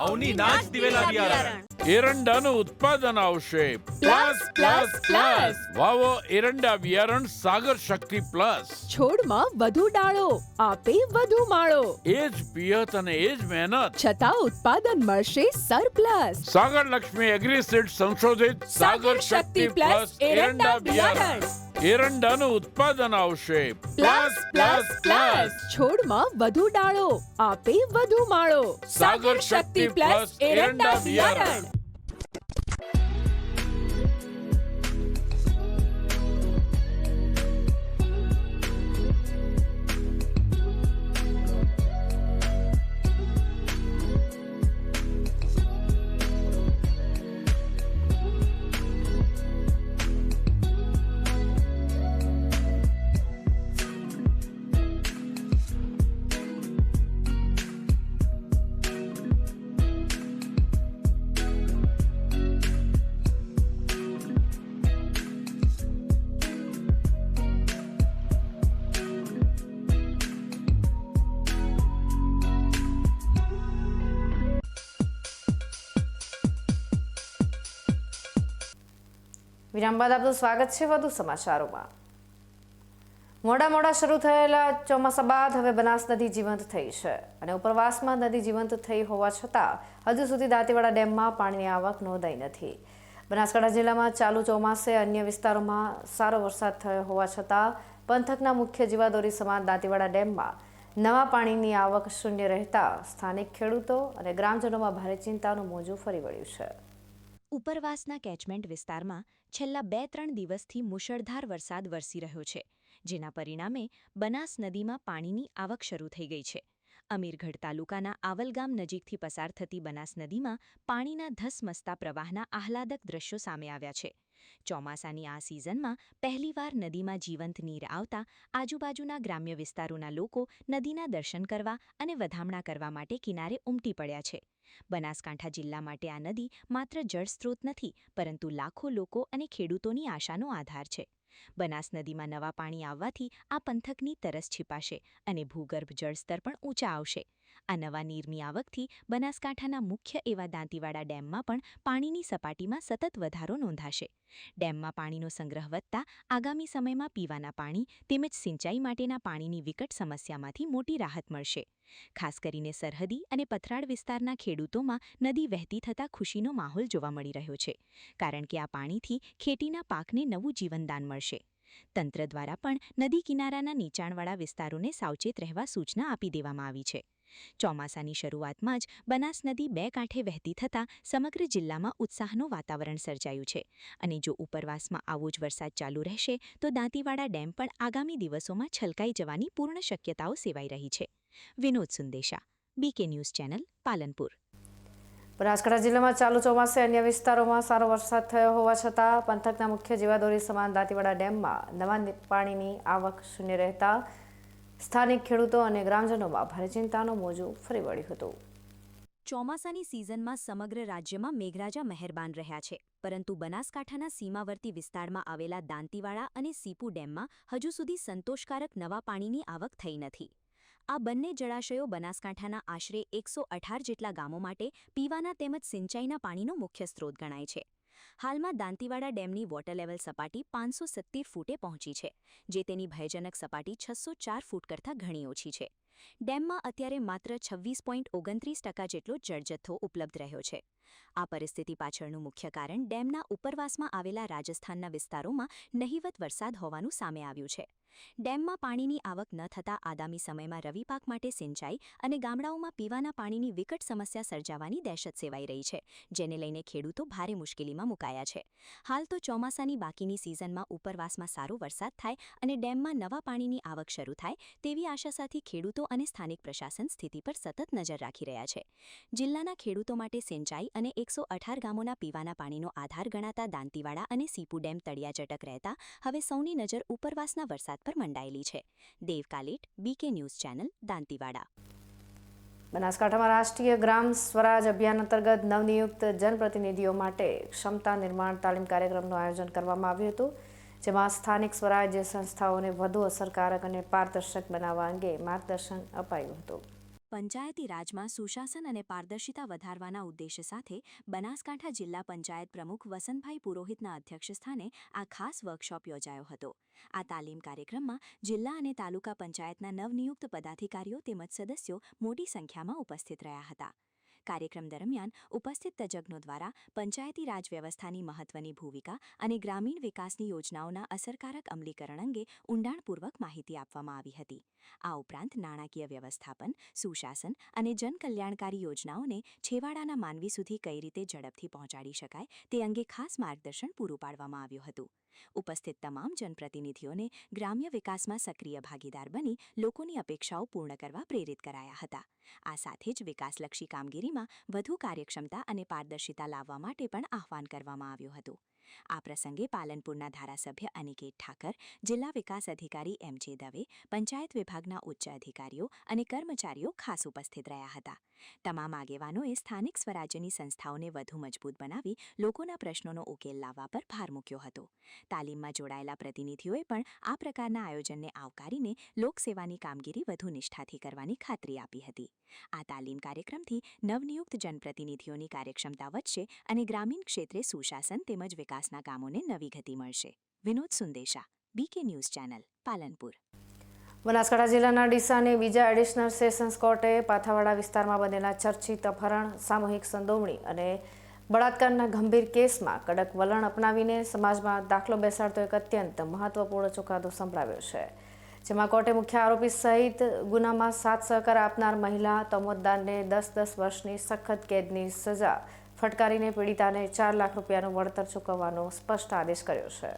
અવની નાચ દિવેલા બિયારણ. એરંડાનું ઉત્પાદન આવશે પ્લસ પ્લસ પ્લસ. વાવો એરંડા બિયારણ સાગર શક્તિ પ્લસ. છોડમાં વધુ ડાળો, આપે વધુ માળો, એ જ પિયત અને એ જ મહેનત. છતાં ઉત્પાદન મળશે સરપ્લસ. સાગર લક્ષ્મી એગ્રીસીડ સંશોધિત સાગર શક્તિ પ્લસ એરંડા બિયારણ. એરંડાનું ઉત્પાદન આવશે પ્લસ પ્લસ પ્લસ. છોડમાં વધુ ડાળો, આપે વધુ માળો, સાગર શક્તિ પ્લસ એરંડા બિયારણ. વિરામ બાદ આપનું સ્વાગત છે વધુ સમાચારોમાં. મોડા શરૂ થયેલા ચોમાસા બાદ હવે બનાસ નદી જીવંત થઈ છે અને ઉપરવાસમાં નદી જીવંત થઈ હોવા છતાં હજુ સુધી દાંતીવાડા ડેમમાં પાણીની આવક નોંધાઈ નથી. બનાસકાંઠા જિલ્લામાં ચાલુ ચોમાસે અન્ય વિસ્તારોમાં સારો વરસાદ થયો હોવા છતાં પંથકના મુખ્ય જીવાદોરી સમાન દાંતીવાડા ડેમમાં નવા પાણીની આવક શૂન્ય રહેતા સ્થાનિક ખેડૂતો અને ગ્રામજનોમાં ભારે ચિંતાનું મોજું ફરી વળ્યું છે. ઉપરવાસના કેચમેન્ટ વિસ્તારમાં છેલ્લા 2-3 દિવસથી મુશળધાર વરસાદ વરસી રહ્યો છે, જેના પરિણામે બનાસ નદીમાં પાણીની આવક શરૂ થઈ ગઈ છે. અમીરગઢ તાલુકાના આવલગામ નજીકથી પસાર થતી બનાસ નદીમાં પાણીના ધસમસતા પ્રવાહના આહલાદક દ્રશ્યો સામે આવ્યા છે. ચોમાસાની આ સિઝનમાં પહેલીવાર નદીમાં જીવંત નીર આવતા આજુબાજુના ગ્રામ્ય વિસ્તારોના લોકો નદીના દર્શન કરવા અને વધામણા કરવા માટે કિનારે ઉમટી પડ્યા છે. બનાસકાંઠા જિલ્લા માટે આ નદી માત્ર જળસ્ત્રોત નથી, પરંતુ લાખો લોકો અને ખેડૂતોની આશાનો આધાર છે. બનાસ નદીમાં નવા પાણી આવવાથી આ પંથકની તરસ છીપાશે અને ભૂગર્ભ જળસ્તર પણ ઊંચા આવશે. આ નવા નીરની આવકથી બનાસકાંઠાના મુખ્ય એવા દાંતીવાડા ડેમમાં પણ પાણીની સપાટીમાં સતત વધારો નોંધાશે. ડેમમાં પાણીનો સંગ્રહ વધતા આગામી સમયમાં પીવાના પાણી તેમજ સિંચાઈ માટેના પાણીની વિકટ સમસ્યામાંથી મોટી રાહત મળશે. ખાસ કરીને સરહદી અને પથરાળ વિસ્તારના ખેડૂતોમાં નદી વહેતી થતાં ખુશીનો માહોલ જોવા મળી રહ્યો છે, કારણ કે આ પાણીથી ખેતીના પાકને નવું જીવનદાન મળશે. તંત્ર દ્વારા પણ નદી કિનારાના નીચાણવાળા વિસ્તારોને સાવચેત રહેવા સૂચના આપી દેવામાં આવી છે. ચોમાસાની શરૂઆતમાં જ બનાસ નદી 2 કાંઠે વહેતી થતાં સમગ્ર જિલ્લામાં ઉત્સાહનું વાતાવરણ સર્જાયું છે અને જો ઉપરવાસમાં આવો જ વરસાદ ચાલુ રહેશે તો દાંતીવાડા ડેમ પણ આગામી દિવસોમાં છલકાઈ જવાની પૂર્ણ શક્યતાઓ સેવાઈ રહી છે. Vinod Sundesha, BK news channel, Palanpur. Banaskantha જિલ્લામાં ચાલુ ચોમાસે અન્ય વિસ્તારોમાં સારો વરસાદ થયો હોવા છતાં પંથકના મુખ્ય જીવાદોરી સમાન દાંતીવાડા ડેમમાં નવા પાણીની આવક શૂન્ય રહેતા સ્થાનિક ખેડૂતો અને ગ્રામજનોમાં ભારે ચિંતાનું મોજું ફરી વળ્યું હતું. ચોમાસાની સિઝનમાં સમગ્ર રાજ્યમાં મેઘરાજા મહેરબાન રહ્યા છે, પરંતુ બનાસકાંઠાના સીમાવર્તી વિસ્તારમાં આવેલા દાંતીવાડા અને સીપુ ડેમમાં હજુ સુધી સંતોષકારક નવા પાણીની આવક થઈ નથી. આ બંને જળાશયો બનાસકાંઠાના આશરે 118 જેટલા ગામો માટે પીવાના તેમજ સિંચાઈના પાણીનો મુખ્ય સ્ત્રોત ગણાય છે. હાલમાં દાંતીવાડા ડેમની વોટર લેવલ સપાટી 570 ફૂટે પહોંચી છે, જે તેની ભયજનક સપાટી 604 ફૂટ કરતાં ઘણી ઓછી છે. ડેમમાં અત્યારે માત્ર 26.29% જેટલો જળજથ્થો ઉપલબ્ધ રહ્યો છે. આ પરિસ્થિતિ પાછળનું મુખ્ય કારણ ડેમના ઉપરવાસમાં આવેલા રાજસ્થાનના વિસ્તારોમાં નહિવત વરસાદ હોવાનું સામે આવ્યું છે. ડેમમાં પાણીની આવક ન થતાં આગામી સમયમાં રવિ પાક માટે સિંચાઈ અને ગામડાઓમાં પીવાના પાણીની વિકટ સમસ્યા સર્જાવાની દહેશત સેવાઈ રહી છે, જેને લઈને ખેડૂતો ભારે મુશ્કેલીમાં મુકાયા છે. હાલ તો ચોમાસાની બાકીની સિઝનમાં ઉપરવાસમાં સારો વરસાદ થાય અને ડેમમાં નવા પાણીની આવક શરૂ થાય તેવી આશા સાથે ખેડૂતો અને સ્થાનિક પ્રશાસન સ્થિતિ પર સતત નજર રાખી રહ્યા છે. જિલ્લાના ખેડૂતો માટે સિંચાઈ અને 118 ગામોના પીવાના પાણીનો આધાર ગણાતા દાંતીવાડા અને સીપુ ડેમ તળિયાચટક રહેતા હવે સૌની નજર ઉપરવાસના વરસાદ પર મંડાયેલી છે. દેવ કાલેટ, બીકે ન્યૂઝ ચેનલ, દાંતીવાડા. બનાસકાંઠામાં રાષ્ટ્રીય ગ્રામ સ્વરાજ અભિયાન અંતર્ગત નવનિયુક્ત જનપ્રતિનિધિઓ માટે ક્ષમતા નિર્માણ તાલીમ કાર્યક્રમનું આયોજન કરવામાં આવ્યું હતું, જેમાં સ્થાનિક સ્વરાજ્ય સંસ્થાઓને વધુ અસરકારક અને પારદર્શક બનાવવા અંગે માર્ગદર્શન અપાયું હતું. પંચાયતી રાજમાં સુશાસન અને પારદર્શિતા વધારવાના ઉદ્દેશ્ય સાથે બનાસકાંઠા જિલ્લા પંચાયત પ્રમુખ વસંતભાઈ પુરોહિતના અધ્યક્ષસ્થાને આ ખાસ વર્કશોપ યોજાયો હતો. આ તાલીમ કાર્યક્રમમાં જિલ્લા અને તાલુકા પંચાયતના નવનિયુક્ત પદાધિકારીઓ તેમજ સદસ્યો મોટી સંખ્યામાં ઉપસ્થિત રહ્યા હતા. કાર્યક્રમ દરમિયાન ઉપસ્થિત તજજ્ઞો દ્વારા પંચાયતી રાજ વ્યવસ્થાની મહત્વની ભૂમિકા અને ગ્રામીણ વિકાસની યોજનાઓના અસરકારક અમલીકરણ અંગે ઊંડાણપૂર્વક માહિતી આપવામાં આવી હતી. આ ઉપરાંત નાણાકીય વ્યવસ્થાપન, સુશાસન અને જનકલ્યાણકારી યોજનાઓને છેવાડાના માનવી સુધી કઈ રીતે ઝડપથી પહોંચાડી શકાય તે અંગે ખાસ માર્ગદર્શન પૂરું પાડવામાં આવ્યું હતું. ઉપસ્થિત તમામ જનપ્રતિનિધિઓને ગ્રામ્ય વિકાસમાં સક્રિય ભાગીદાર બની લોકોની અપેક્ષાઓ પૂર્ણ કરવા પ્રેરિત કરાયા હતા. આ સાથે જ વિકાસલક્ષી કામગીરીમાં વધુ કાર્યક્ષમતા અને પારદર્શિતા લાવવા માટે પણ આહ્વાન કરવામાં આવ્યું હતું. આ પ્રસંગે પાલનપુરના ધારાસભ્ય અનિકેત ઠાકર, જિલ્લા વિકાસ અધિકારી એમ.જે. દવે, પંચાયત વિભાગના ઉચ્ચ અધિકારીઓ અને કર્મચારીઓ ખાસ ઉપસ્થિત રહ્યા હતા. તમામ આગેવાનોએ સ્થાનિક સ્વરાજ્યની સંસ્થાઓને વધુ મજબૂત બનાવી લોકોના પ્રશ્નોનો ઉકેલ લાવવા પર ભાર મૂક્યો હતો. તાલીમમાં જોડાયેલા પ્રતિનિધિઓએ પણ આ પ્રકારના આયોજનને આવકારીને લોકસેવાની કામગીરી વધુ નિષ્ઠાથી કરવાની ખાતરી આપી હતી. આ તાલીમ કાર્યક્રમથી નવનિયુક્ત જનપ્રતિનિધિઓની કાર્યક્ષમતા વધશે અને ગ્રામીણ ક્ષેત્રે સુશાસન તેમજ વિકાસના કામોને નવી ગતિ મળશે. Vinod Sundesha, BK news channel, Palanpur. Banaskantha જિલ્લાના ડીસાની બીજા એડિશનલ સેશન્સ કોર્ટે પાથાવાડા વિસ્તારમાં બનેલા ચર્ચિત અપહરણ, સામૂહિક સંડોવણી અને બળાત્કારના ગંભીર કેસમાં કડક વલણ અપનાવીને સમાજમાં દાખલો બેસાડતો એક અત્યંત મહત્વપૂર્ણ ચુકાદો સંભળાવ્યો છે. જેમાં કોર્ટે મુખ્ય આરોપી સહિત ગુનામાં સાથ સહકાર આપનાર મહિલા તોમતદારને 10-10 વર્ષની સખત કેદની સજા ફટકારીને પીડિતાને 4 લાખ રૂપિયાનું વળતર ચૂકવવાનો સ્પષ્ટ આદેશ કર્યો છે.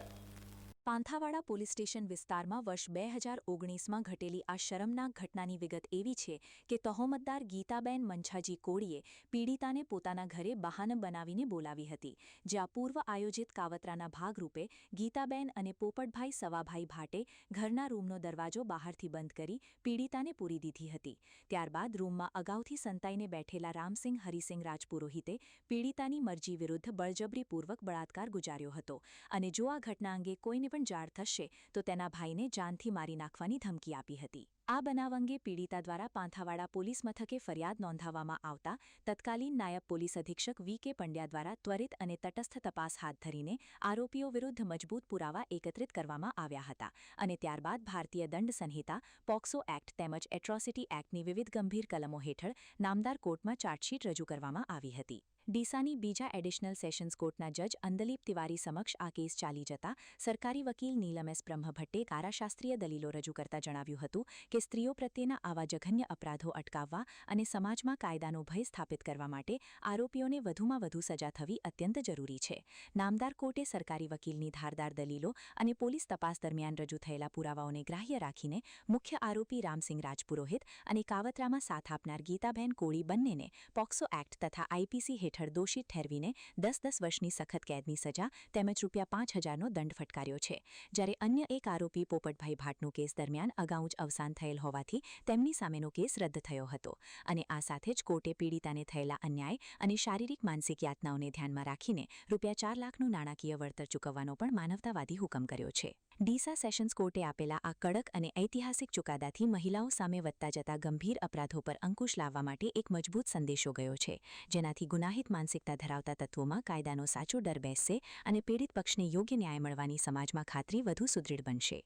પાંથાવાડા પોલીસ સ્ટેશન વિસ્તારમાં વર્ષ 2019માં ઘટેલી આ શરમનાક ઘટનાની વિગત એવી છે કે તહોમતદાર ગીતાબેન મંછાજી કોળીએ પીડિતાને પોતાના ઘરે બહાને બનાવીને બોલાવી હતી, જ્યાં પૂર્વ આયોજિત કાવતરાના ભાગરૂપે ગીતાબેન અને પોપટભાઈ સવાભાઈ ભાટે ઘરના રૂમનો દરવાજો બહારથી બંધ કરી પીડિતાને પૂરી દીધી હતી. ત્યારબાદ રૂમમાં અગાઉથી સંતાઈને બેઠેલા રામસિંહ હરિસિંહ રાજપુરોહિતે પીડિતાની મરજી વિરુદ્ધ બળજબરીપૂર્વક બળાત્કાર ગુજાર્યો હતો અને જો આ ઘટના અંગે કોઈને પણ જાણ થશે તો તેના ભાઈને જાનથી મારી નાખવાની ધમકી આપી હતી. આ બનાવ અંગે પીડિતા દ્વારા પાંથાવાડા પોલીસ મથકે ફરિયાદ નોંધાવવામાં આવતા તત્કાલીન નાયબ પોલીસ અધિક્ષક વી.કે. પંડ્યા દ્વારા ત્વરિત અને તટસ્થ તપાસ હાથ ધરીને આરોપીઓ વિરુદ્ધ મજબૂત પુરાવા એકત્રિત કરવામાં આવ્યા હતા અને ત્યારબાદ ભારતીય દંડ સંહિતા, પોક્સો એક્ટ તેમજ એટ્રોસિટી એક્ટની વિવિધ ગંભીર કલમો હેઠળ નામદાર કોર્ટમાં ચાર્જશીટ રજૂ કરવામાં આવી હતી. ડીસાની બીજા એડિશનલ સેશન્સ કોર્ટના જજ અંદલીપ તિવારી સમક્ષ આ કેસ ચાલી જતા સરકારી વકીલ નીલમ એસ બ્રહ્મભટ્ટે કારાશાસ્ત્રીય દલીલો રજૂ કરતા જણાવ્યું હતું કે સ્ત્રીઓ પ્રત્યેના આવા જઘન્ય અપરાધો અટકાવવા અને સમાજમાં કાયદાનો ભય સ્થાપિત કરવા માટે આરોપીઓને વધુમાં વધુ સજા થવી અત્યંત જરૂરી છે. નામદાર કોર્ટે સરકારી વકીલની ધારદાર દલીલો અને પોલીસ તપાસ દરમિયાન રજૂ થયેલા પુરાવાઓને ગ્રાહ્ય રાખીને મુખ્ય આરોપી રામસિંહ રાજપુરોહિત અને કાવતરામાં સાથ આપનાર ગીતાબેન કોળી બંનેને પોક્સો એક્ટ તથા આઈપીસી હેઠળ દોષિત ઠેરવીને 10-10 વર્ષની સખત કેદની સજા તેમજ ₹5,000નો દંડ ફટકાર્યો છે. જ્યારે અન્ય એક આરોપી પોપટભાઈ ભાટનો કેસ દરમિયાન અગાઉ જ અવસાન થયેલ હોવાથી તેમની સામેનો કેસ રદ થયો હતો અને આ સાથે જ કોર્ટે પીડિતાને થયેલા અન્યાય અને શારીરિક માનસિક યાતનાઓને ધ્યાનમાં રાખીને ₹4 લાખનું નાણાકીય વળતર ચૂકવવાનો પણ માનવતાવાદી હુકમ કર્યો છે. ડીસા સેશન્સ કોર્ટે આપેલા આ કડક અને ઐતિહાસિક ચુકાદાથી મહિલાઓ સામે વધતા જતા ગંભીર અપરાધો પર અંકુશ લાવવા માટે એક મજબૂત સંદેશો ગયો છે, જેનાથી ગુનાહિત માનસિકતા ધરાવતા તત્વોમાં કાયદાનો સાચો ડર બેસશે અને પીડિત પક્ષને યોગ્ય ન્યાય મળવાની સમાજમાં ખાતરી વધુ સુદૃઢ બનશે.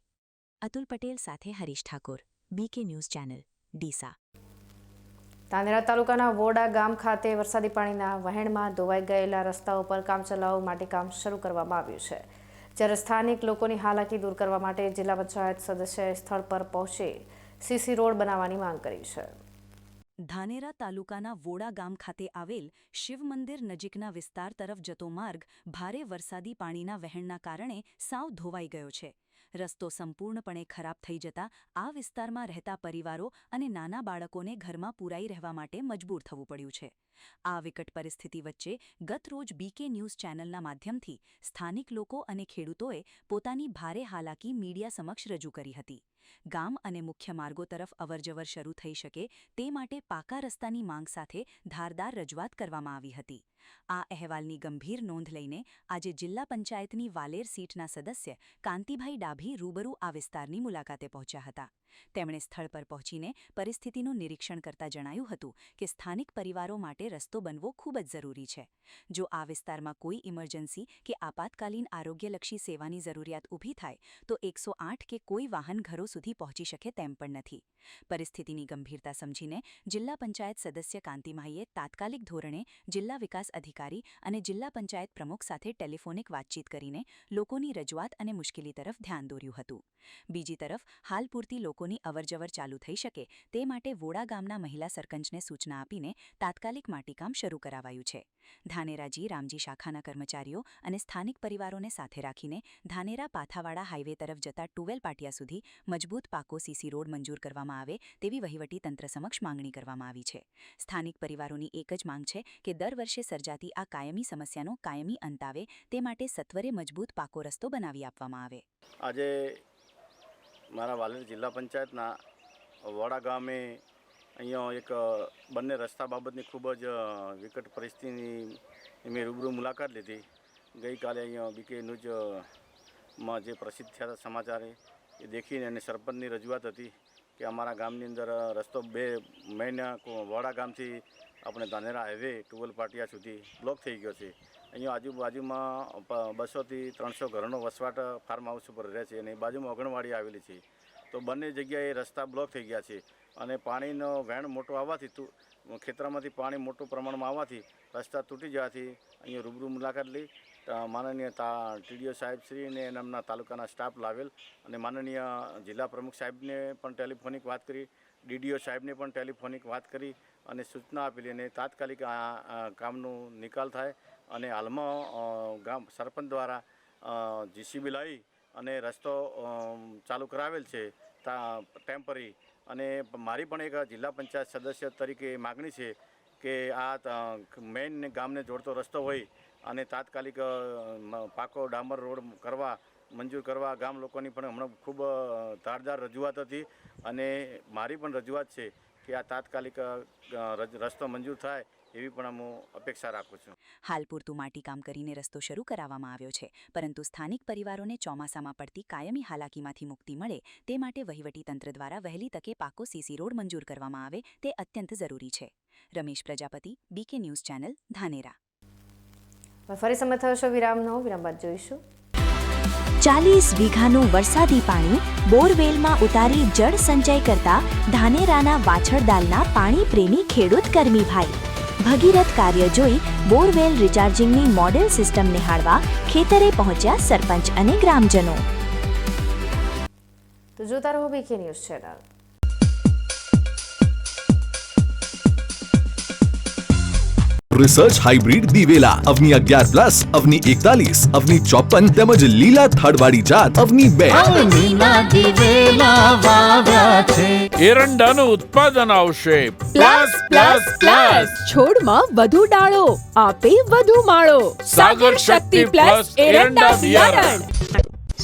અતુલ પટેલ સાથે Harish Thakor, BK news channel, Deesa. Dhanera તાલુકાના વોડા ગામ ખાતે વરસાદી પાણીના વહેણમાં ધોવાઈ ગયેલા રસ્તાઓ પર કામચલાઉ માટીકામ શરૂ કરવામાં આવ્યું છે. જ્યારે સ્થાનિક લોકોની હાલાકી દૂર કરવા માટે જિલ્લા પંચાયત સદસ્યએ સ્થળ પર પહોંચી સીસી રોડ બનાવવાની માંગ કરી છે. ધાનેરા તાલુકાના વોડા ગામ ખાતે આવેલ શિવ મંદિર નજીકના વિસ્તાર તરફ જતો માર્ગ ભારે વરસાદી પાણીના વહેણના કારણે સાવ ધોવાઈ ગયો છે. રસ્તો સંપૂર્ણપણે ખરાબ થઈ જતા આ વિસ્તારમાં રહેતા પરિવારો અને નાના બાળકોને ઘરમાં પૂરાઈ રહેવા માટે મજબૂર થવું પડ્યું છે. આ વિકટ પરિસ્થિતિ વચ્ચે ગત રોજ બીકે ન્યૂઝ ચેનલના માધ્યમથી સ્થાનિક લોકો અને ખેડૂતોએ પોતાની ભારે હાલાકી મીડિયા સમક્ષ રજૂ કરી હતી. ગામ અને મુખ્ય માર્ગો તરફ અવરજવર શરૂ થઈ શકે તે માટે પાકા રસ્તાની માંગ સાથે ધારદાર રજૂઆત કરવામાં આવી હતી. આ અહેવાલની ગંભીર નોંધ લઈને આજે જિલ્લા પંચાયતની વાલેર સીટના સદસ્ય કાંતિભાઈ ડાભી રૂબરૂ આ વિસ્તારની મુલાકાતે પહોંચ્યા હતા. તેમણે સ્થળ પર પહોંચીને પરિસ્થિતિનું નિરીક્ષણ કરતા જણાવ્યું હતું કે સ્થાનિક પરિવારો માટે રસ્તો બનવો ખૂબ જ જરૂરી છે. જો આ વિસ્તારમાં કોઈ ઇમરજન્સી કે આપાતકાલીન આરોગ્યલક્ષી સેવાની જરૂરિયાત ઊભી થાય તો 108 કે કોઈ વાહન ઘરો સુધી પહોંચી શકે તેમ પણ નથી. પરિસ્થિતિની ગંભીરતા સમજીને જિલ્લા પંચાયત સદસ્ય કાંતિમાહીએ તાત્કાલિક ધોરણે જિલ્લા વિકાસ અધિકારી અને જિલ્લા પંચાયત પ્રમુખ સાથે ટેલિફોનિક વાતચીત કરીને લોકોની રજૂઆત અને મુશ્કેલી તરફ ધ્યાન દોર્યું હતું. બીજી તરફ હાલ પૂરતી લોકોની અવરજવર ચાલુ થઈ શકે તે માટે વોડા ગામના મહિલા સરપંચને સૂચના આપીને તાત્કાલિક માટીકામ શરૂ કરાવાયું છે. ધાનેરાજી રામજી શાખાના કર્મચારીઓ અને સ્થાનિક પરિવારોને સાથે રાખીને ધાનેરા પાથાવાડા હાઈવે તરફ જતા ટુવેલ પાટિયા સુધી મજબૂત પાકો સીસી રોડ મંજૂર કરવામાં આવે તેવી વહીવટી તંત્ર સમક્ષ માંગણી કરવામાં આવી છે. સ્થાનિક પરિવારોની એક જ માંગ છે કે દર વર્ષે સર્જાતી આ કાયમી સમસ્યાનો કાયમી અંત આવે તે માટે સત્વરે મજબૂત પાકો રસ્તો બનાવી આપવામાં આવે. આજે મારા વાલેર જિલ્લા પંચાયતના વોડા ગામે અહીંયા એક બંને રસ્તા બાબતની ખૂબ જ વિકટ પરિસ્થિતિની મેં રૂબરૂ મુલાકાત લીધી. ગઈકાલે અહીંયા બીકે ન્યૂઝમાં જે પ્રસિદ્ધ થયા સમાચાર એ દેખીને અને સરપંચની રજૂઆત હતી કે અમારા ગામની અંદર રસ્તો 2 મહિના વોડા ગામથી આપણે ધાનેરા હાઈવે ટુવેલ પાટિયા સુધી બ્લોક થઈ ગયો છે. અહીંયા આજુબાજુમાં 200 થી 300 ઘરનો વસવાટ ફાર્મ હાઉસ ઉપર રહે છે અને બાજુમાં આંગણવાડી આવેલી છે. તો બંને જગ્યાએ રસ્તા બ્લોક થઈ ગયા છે અને પાણીનો વહેણ મોટો આવવાથી ખેતરમાંથી પાણી મોટું પ્રમાણમાં આવવાથી રસ્તા તૂટી જવાથી અહીંયા રૂબરૂ મુલાકાત લઈ માનનીય ટીડીઓ સાહેબશ્રીને એમના તાલુકાના સ્ટાફ લાવેલ અને માનનીય જિલ્લા પ્રમુખ સાહેબને પણ ટેલિફોનિક વાત કરી, ડીડીઓ સાહેબને પણ ટેલિફોનિક વાત કરી અને સૂચના આપેલી અને તાત્કાલિક આ કામનું નિકાલ થાય અને હાલમાં ગામ સરપંચ દ્વારા જીસીબી લાવી અને રસ્તો ચાલુ કરાવેલ છે ટેમ્પરરી. અને મારી પણ એક જિલ્લા પંચાયત સદસ્ય તરીકે માગણી છે કે આ મેઇન ગામને જોડતો રસ્તો હોય અને તાત્કાલિક પાકો ડામર રોડ કરવા મંજૂર કરવા ગામ લોકોની પણ હમણાં ખૂબ ધારદાર રજૂઆત હતી અને મારી પણ રજૂઆત છે કે આ તાત્કાલિક રસ્તો મંજૂર થાય એવી પણ હું અપેક્ષા રાખું છું. હાલ પૂરતું માટીકામ કરીને રસ્તો શરૂ કરાવવામાં આવ્યો છે, પરંતુ સ્થાનિક પરિવારોને ચોમાસામાં પડતી કાયમી હાલાકીમાંથી મુક્તિ મળે તે માટે વહીવટીતંત્ર દ્વારા વહેલી તકે પાકો સીસી રોડ મંજૂર કરવામાં આવે તે અત્યંત જરૂરી છે. Ramesh Prajapati, BK news channel, Dhanera. ફરી સમય થયો છે વિરામનો. વિરામ બાદ જોઈશું. 40 વીઘાનું વરસાદી પાણી બોરવેલમાં ઉતારી જળ સંચય કરતા ધાનેરાના વાછળદાલના પાણી પ્રેમી ખેડૂત કર્મીભાઈ. ભગીરથ કાર્ય જોઈ બોરવેલ રિચાર્જિંગની મોડેલ સિસ્ટમ નિહાળવા ખેતરે પહોંચ્યા સરપંચ અને ગ્રામજનો. તો જોતા રહો BK news channel. Research hybrid દિવેલા અવની 11+, અવની 41, અવની 54 તેમજ લીલા થડવાળી જાત અવની 2. એરંડાનું ઉત્પાદન આવશે પ્લસ. છોડમાં વધુ ડાળો આપે વધુ માળો. સાગર શક્તિ પ્લસ એરંડા બિયારણ.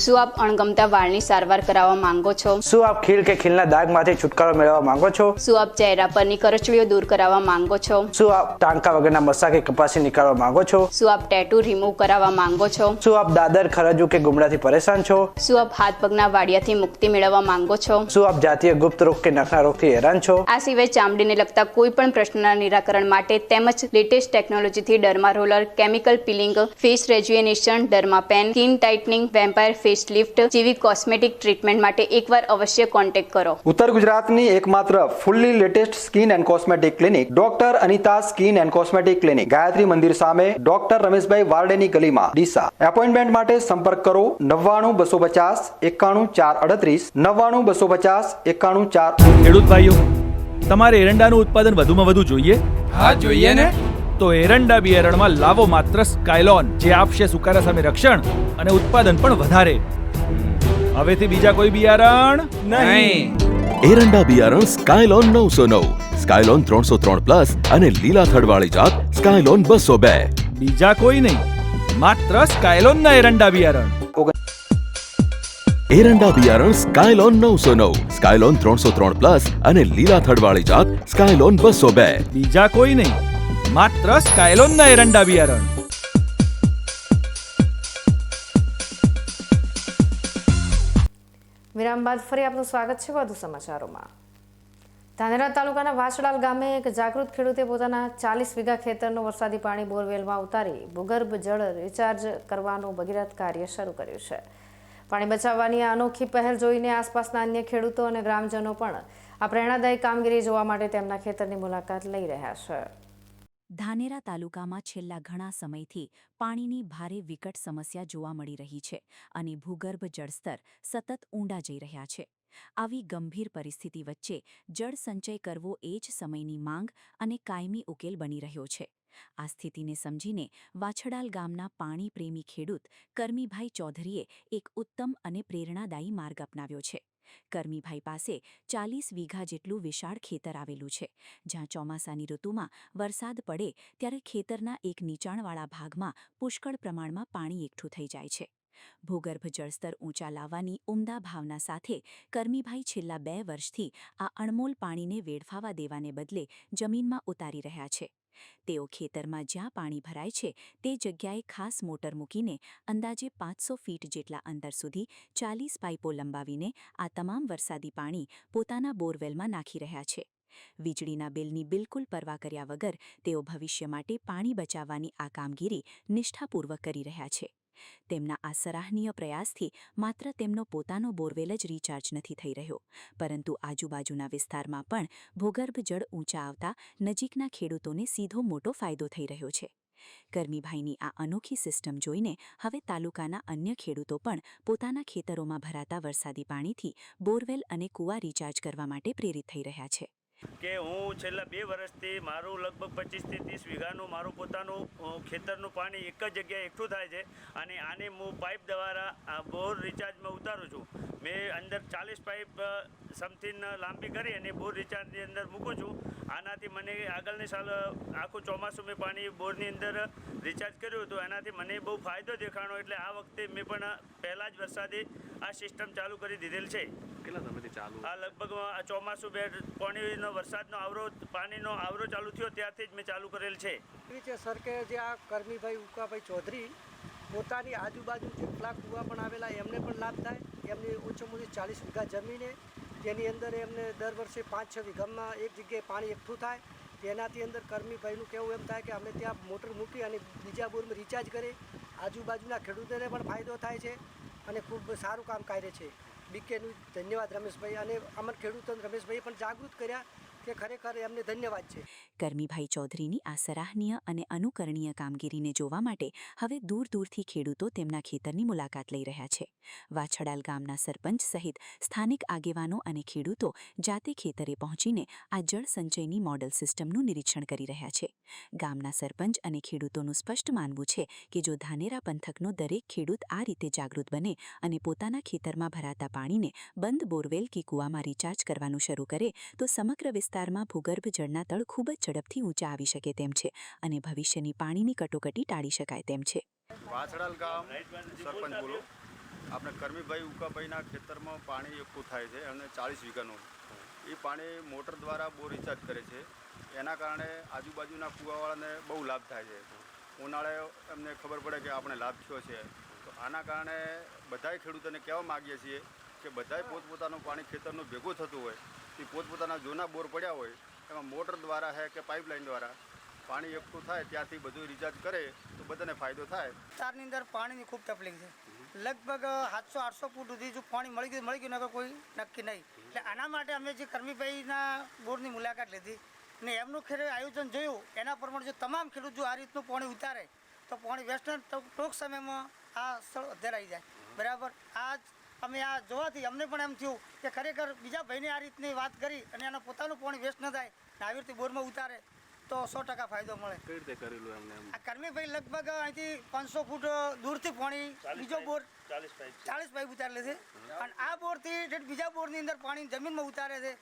શું આપ અણગમતા વાળની સારવાર કરાવવા માંગો છો? શું આપ ખીલ કે ખીલના ડાઘમાંથી છુટકારો મેળવવા માંગો છો? શું આપ ચહેરા પરની કરચલીઓ દૂર કરાવવા માંગો છો? શું આપ ટાંકા વગરના મસા કે કપાસી નીકાળવા માંગો છો? શું આપ ટેટુ રિમૂવ કરાવવા માંગો છો? શું આપ દાદર, ખરજુ કે ગુમડાથી પરેશાન છો? શું આપ હાથ પગના વાડિયાથી મુક્તિ મેળવવા માંગો છો? શું આપ જાતીય ગુપ્ત રોગ કે નખના રોગથી હેરાન છો? આ સિવાય ચામડીને લગતા કોઈ પણ પ્રશ્નના નિરાકરણ માટે તેમજ લેટેસ્ટ ટેકનોલોજીથી derma roller, chemical peeling, face rejuvenation, derma pen, skin tightening, vampire face lift જેવી કોસ્મેટિક ટ્રીટમેન્ટ માટે એકવાર અવશ્ય કોન્ટેક્ટ કરો. ઉત્તર ગુજરાતની એકમાત્ર fully latest skin and cosmetic clinic doctor Anita skin and cosmetic clinic, Gayatri Mandir સામે, ડોક્ટર રમેશભાઈ વારડેની ગલીમાં, ડીસા. એપોઇન્ટમેન્ટ માટે સંપર્ક કરો 99 250 91 438 99 250 91 4. ખેડૂત ભાઈઓ, તમારે એરંડાનું ઉત્પાદન વધુમાં વધુ જોઈએ? હા, જોઈએ ને. તો એરંડા બિયારણમાં લાવો માત્ર સ્કાયલોન, જે આપશે સુકારા સામે રક્ષણ અને ઉત્પાદન પણ વધારે. હવેથી બીજા કોઈ બિયારણ નહીં. એરંડા બિયારણ સ્કાયલોન 909, સ્કાયલોન 303+ અને લીલા થડવાળી જાત સ્કાયલોન 202. બીજા કોઈ નહીં, માત્ર સ્કાયલોનના એરંડા બિયારણ. એરંડા બિયારણ સ્કાયલોન 909, સ્કાયલોન 303+ અને લીલા થડવાળી જાત સ્કાયલોન 202. બીજા કોઈ નહીં, માત્ર સ્કાયલોનના એરંડા બિયારણ. વિરામ બાદ ફરી આપનું સ્વાગત છે વધુ સમાચારોમાં. ધાનેરા તાલુકાના વાછડાલ ગામે એક જાગૃત ખેડૂતે પોતાના 40 વીઘા ખેતરનું વરસાદી પાણી બોરવેલમાં ઉતારી ભૂગર્ભ જળ રિચાર્જ કરવાનું ભગીરથ કાર્ય શરૂ કર્યું છે. પાણી બચાવવાની આ અનોખી પહેલ જોઈને આસપાસના અન્ય ખેડૂતો અને ગ્રામજનો પણ આ પ્રેરણાદાયી કામગીરી જોવા માટે તેમના ખેતરની મુલાકાત લઈ રહ્યા છે. ધાનેરા તાલુકામાં છેલ્લા ઘણા સમયથી પાણીની ભારે વિકટ સમસ્યા જોવા મળી રહી છે અને ભૂગર્ભ જળસ્તર સતત ઊંડા જઈ રહ્યા છે. આવી ગંભીર પરિસ્થિતિ વચ્ચે જળ સંચય કરવો એ જ સમયની માંગ અને કાયમી ઉકેલ બની રહ્યો છે. આ સ્થિતિને સમજીને વાછડાલ ગામના પાણી પ્રેમી ખેડૂત કરમીભાઈ ચૌધરીએ એક ઉત્તમ અને પ્રેરણાદાયી માર્ગ અપનાવ્યો છે. કરમીભાઈ પાસે 40 વીઘા જેટલું વિશાળ ખેતર આવેલું છે, જ્યાં ચોમાસાની ઋતુમાં વરસાદ પડે ત્યારે ખેતરના એક નીચાણવાળા ભાગમાં પુષ્કળ પ્રમાણમાં પાણી એકઠું થઈ જાય છે. ભૂગર્ભ જળસ્તર ઊંચા લાવવાની ઉમદા ભાવના સાથે કરમીભાઈ છેલ્લા 2 વર્ષથી આ અણમોલ પાણીને વેડફાવા દેવાને બદલે જમીનમાં ઉતારી રહ્યા છે. તેઓ ખેતરમાં જ્યાં પાણી ભરાય છે તે જગ્યાએ ખાસ મોટર મૂકીને અંદાજે 500 ફીટ જેટલા અંતર સુધી 40 પાઇપો લંબાવીને આ તમામ વરસાદી પાણી પોતાના બોરવેલમાં નાખી રહ્યા છે. વીજળીના બિલની બિલકુલ પરવા કર્યા વગર તેઓ ભવિષ્ય માટે પાણી બચાવવાની આ કામગીરી નિષ્ઠાપૂર્વક કરી રહ્યા છે. તેમના આ સરાહનીય પ્રયાસથી માત્ર તેમનો પોતાનો બોરવેલ જ રિચાર્જ નથી થઈ રહ્યો, પરંતુ આજુબાજુના વિસ્તારમાં પણ ભૂગર્ભ જળ ઊંચા આવતા નજીકના ખેડૂતોને સીધો મોટો ફાયદો થઈ રહ્યો છે. કરમીભાઈની આ અનોખી સિસ્ટમ જોઈને હવે તાલુકાના અન્ય ખેડૂતો પણ પોતાના ખેતરોમાં ભરાતા વરસાદી પાણીથી બોરવેલ અને કૂવા રિચાર્જ કરવા માટે પ્રેરિત થઈ રહ્યા છે. કે હું છેલ્લા 2 વર્ષથી મારું લગભગ 25 થી 30 વીઘાનું મારું પોતાનું ખેતરનું પાણી એક જ જગ્યાએ એકઠું થાય છે અને આને હું પાઇપ દ્વારા બોર રિચાર્જમાં ઉતારું છું. મેં અંદર 40 પાઇપ સમથિંગ લાંબી કરી અને બોર રિચાર્જની અંદર મૂકું છું. આનાથી મને આગળની સાલ આખું ચોમાસું મેં પાણી બોરની અંદર રિચાર્જ કર્યું હતું. એનાથી મને બહુ ફાયદો દેખાણો, એટલે આ વખતે મેં પણ પહેલાં જ વરસાદે આ સિસ્ટમ ચાલુ કરી દીધેલ છે. કેટલા સમયથી ચાલુ? આ લગભગ આ ચોમાસું પાણીનો વરસાદનો આવરો પાણીનો આવરો ચાલુ થયો ત્યારથી જ મેં ચાલુ કરેલ છે. સર કે જે આ કરમીભાઈ ઉકાભાઈ ચૌધરી પોતાની આજુબાજુ જેટલા કૂવા પણ આવેલા એમને પણ લાભ થાય. એમની ઓછામાં ઓછી 40 વીઘા જમીને જેની અંદર એમને દર વર્ષે 5-6 વીઘામાં એક જગ્યાએ પાણી એકઠું થાય. તેનાથી અંદર કરમીભાઈનું કહેવું એમ થાય કે અમે ત્યાં મોટર મૂકી અને બીજા બોરમાં રિચાર્જ કરે. આજુબાજુના ખેડૂતોને પણ ફાયદો થાય છે અને ખૂબ સારું કામ કાર્ય છે. બીકેનું ધન્યવાદ રમેશભાઈ, અને અમર ખેડૂતોને રમેશભાઈએ પણ જાગૃત કર્યા કે ખરેખર એમને ધન્યવાદ છે. કરમીભાઈ ચૌધરીની આ સરાહનીય અને અનુકરણીય કામગીરીને જોવા માટે હવે દૂર દૂરથી ખેડૂતો તેમના ખેતરની મુલાકાત લઈ રહ્યા છે. વાછડાલ ગામના સરપંચ સહિત સ્થાનિક આગેવાનો અને ખેડૂતો જાતે ખેતરે પહોંચીને આ જળ સંચયની મોડલ સિસ્ટમનું નિરીક્ષણ કરી રહ્યા છે. ગામના સરપંચ અને ખેડૂતોનું સ્પષ્ટ માનવું છે કે જો ધાનેરા પંથકનો દરેક ખેડૂત આ રીતે જાગૃત બને અને પોતાના ખેતરમાં ભરાતા પાણીને બંધ બોરવેલ કે કૂવામાં રિચાર્જ કરવાનું શરૂ કરે તો સમગ્ર વિસ્તારમાં ભૂગર્ભ જળના તળ ખૂબ જ ઝડપથી ઊંચા આવી શકે તેમ છે અને ભવિષ્યની પાણીની કટોકટી ટાળી શકાય તેમ છે. વાછડાલ ગામ સરપંચ બોલો. આપણે કરમીભાઈ ઉકાભાઈના ખેતરમાં પાણી એકઠું થાય છે, એમને 40 વીઘાનું. એ પાણી મોટર દ્વારા બોર રિચાર્જ કરે છે. એના કારણે આજુબાજુના કૂવાવાળાને બહુ લાભ થાય છે. ઉનાળે એમને ખબર પડે કે આપણે લાભ થયો છે. તો આના કારણે બધાય ખેડૂતોને કહેવા માગીએ છીએ કે બધાય પોતપોતાનું પાણી ખેતરનું ભેગું થતું હોય એ પોતપોતાના જૂના બોર પડ્યા હોય એમાં મોટર દ્વારા છે કે પાઇપલાઇન દ્વારા પાણી એકઠું થાય ત્યાંથી બધું રિચાર્જ કરે તો બધાને ફાયદો થાય. વિસ્તારની અંદર પાણીની ખૂબ તકલીફ છે. લગભગ 700-800 ફૂટ સુધી જો પાણી મળી ગયું નકર કોઈ નક્કી નહીં. એટલે આના માટે અમે જે કરમીભાઈના બોરની મુલાકાત લીધી ને એમનું ખેડે આયોજન જોયું, એના પ્રમાણે જો તમામ ખેડૂત જો આ રીતનું પાણી ઉતારે તો પાણી વેસ્ટર્ન ટૂંક સમયમાં આ સ્થળ અધેરાઈ જાય. બરાબર. અમે આ જોવાથી અમને પણ એમ થયું કે ખરેખર બીજા ભાઈને આ રીતની વાત કરી અને એના પોતાનું પાણી વેસ્ટ ન થાય ને આવી રીતે બોરમાં ઉતારે તો 100% ફાયદો મળે. કઈ રીતે કરેલું એમને? આ કરમીભાઈ લગભગ અહીંથી 500 ફૂટ દૂરથી પાણી બીજો બોર 40 પાઇપ ઉતારેલે છે અને આ બોરથી બીજા બોરની અંદર પાણી જમીનમાં ઉતારે છે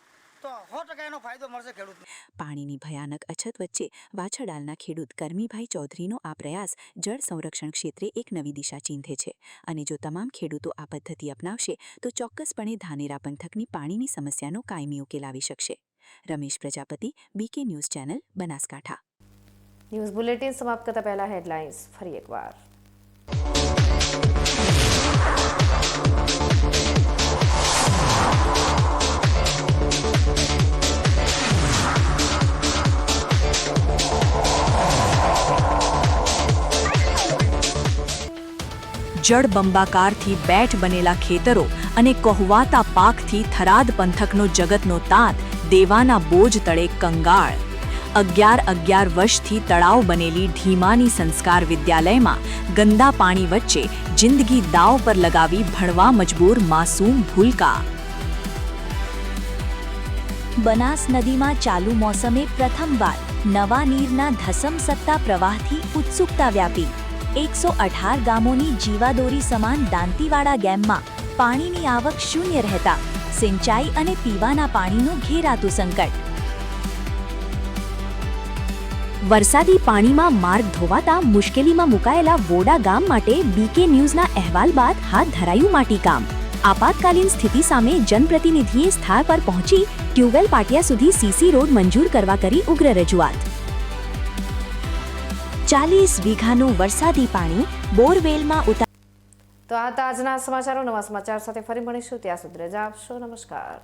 તો 100% એનો ફાયદો મળશે ખેડૂતને. પાણીની ભયાનક અછત વચ્ચે વાછડાલના ખેડૂત કરમીભાઈ ચૌધરીનો આ પ્રયાસ જળ સંરક્ષણ ક્ષેત્રે એક નવી દિશા ચીંધે છે અને જો તમામ ખેડૂતો આ પદ્ધતિ અપનાવશે તો ચોક્કસપણે ધાનેરા પંથકની પાણીની સમસ્યાનો કાયમી ઉકેલ આવી શકશે. Ramesh Prajapati, BK news channel, Banaskantha. News bulletin સમાપ્ત કરતા પહેલા હેડલાઇન્સ ફરી એકવાર. જળબંબાકારથી બેઠ બનેલા ખેતરો અને કહોવાતા પાકથી થરાદ પંથકનો જગતનો તાત દેવાના બોજ તળે કંગાળ. 11 વર્ષથી તળાવ બનેલી ઢીમાની સંસ્કાર વિદ્યાલયમાં ગંદા પાણી વચ્ચે જિંદગી દાવ પર લગાવી ભણવા મજબૂર માસૂમ ભૂલકા. બનાસ નદીમાં ચાલુ મોસમે પ્રથમવાર નવા નીરના ધસમસતા પ્રવાહથી ઉત્સુકતા વ્યાપી. 118 ગામોની જીવાદોરી સમાન દાંતીવાડા ગેમમાં પાણીની આવક શૂન્ય રહેતા સિંચાઈ અને પીવાના પાણીનું ઘેરાતું સંકટ. વરસાદી પાણીમાં માર્ગ ધોવાતા મુશ્કેલીમાં મુકાયેલા વોડા ગામ માટે બીકે ન્યૂઝના અહેવાલ બાદ હાથ ધરાયું માટીકામ. આપાતકાલીન સ્થિતિ સામે જનપ્રતિનિધિએ સ્થળ પર પહોંચી ટ્યુબવેલ પાટિયા સુધી સીસી રોડ મંજૂર કરવા કરી ઉગ્ર રજૂઆત. 40 વીઘાનું વરસાદી પાણી બોરવેલમાં તો આ હતા આજના સમાચારો. નવા સમાચાર સાથે ફરી મળીશું. ત્યાં સુધી રજા આપશો. નમસ્કાર.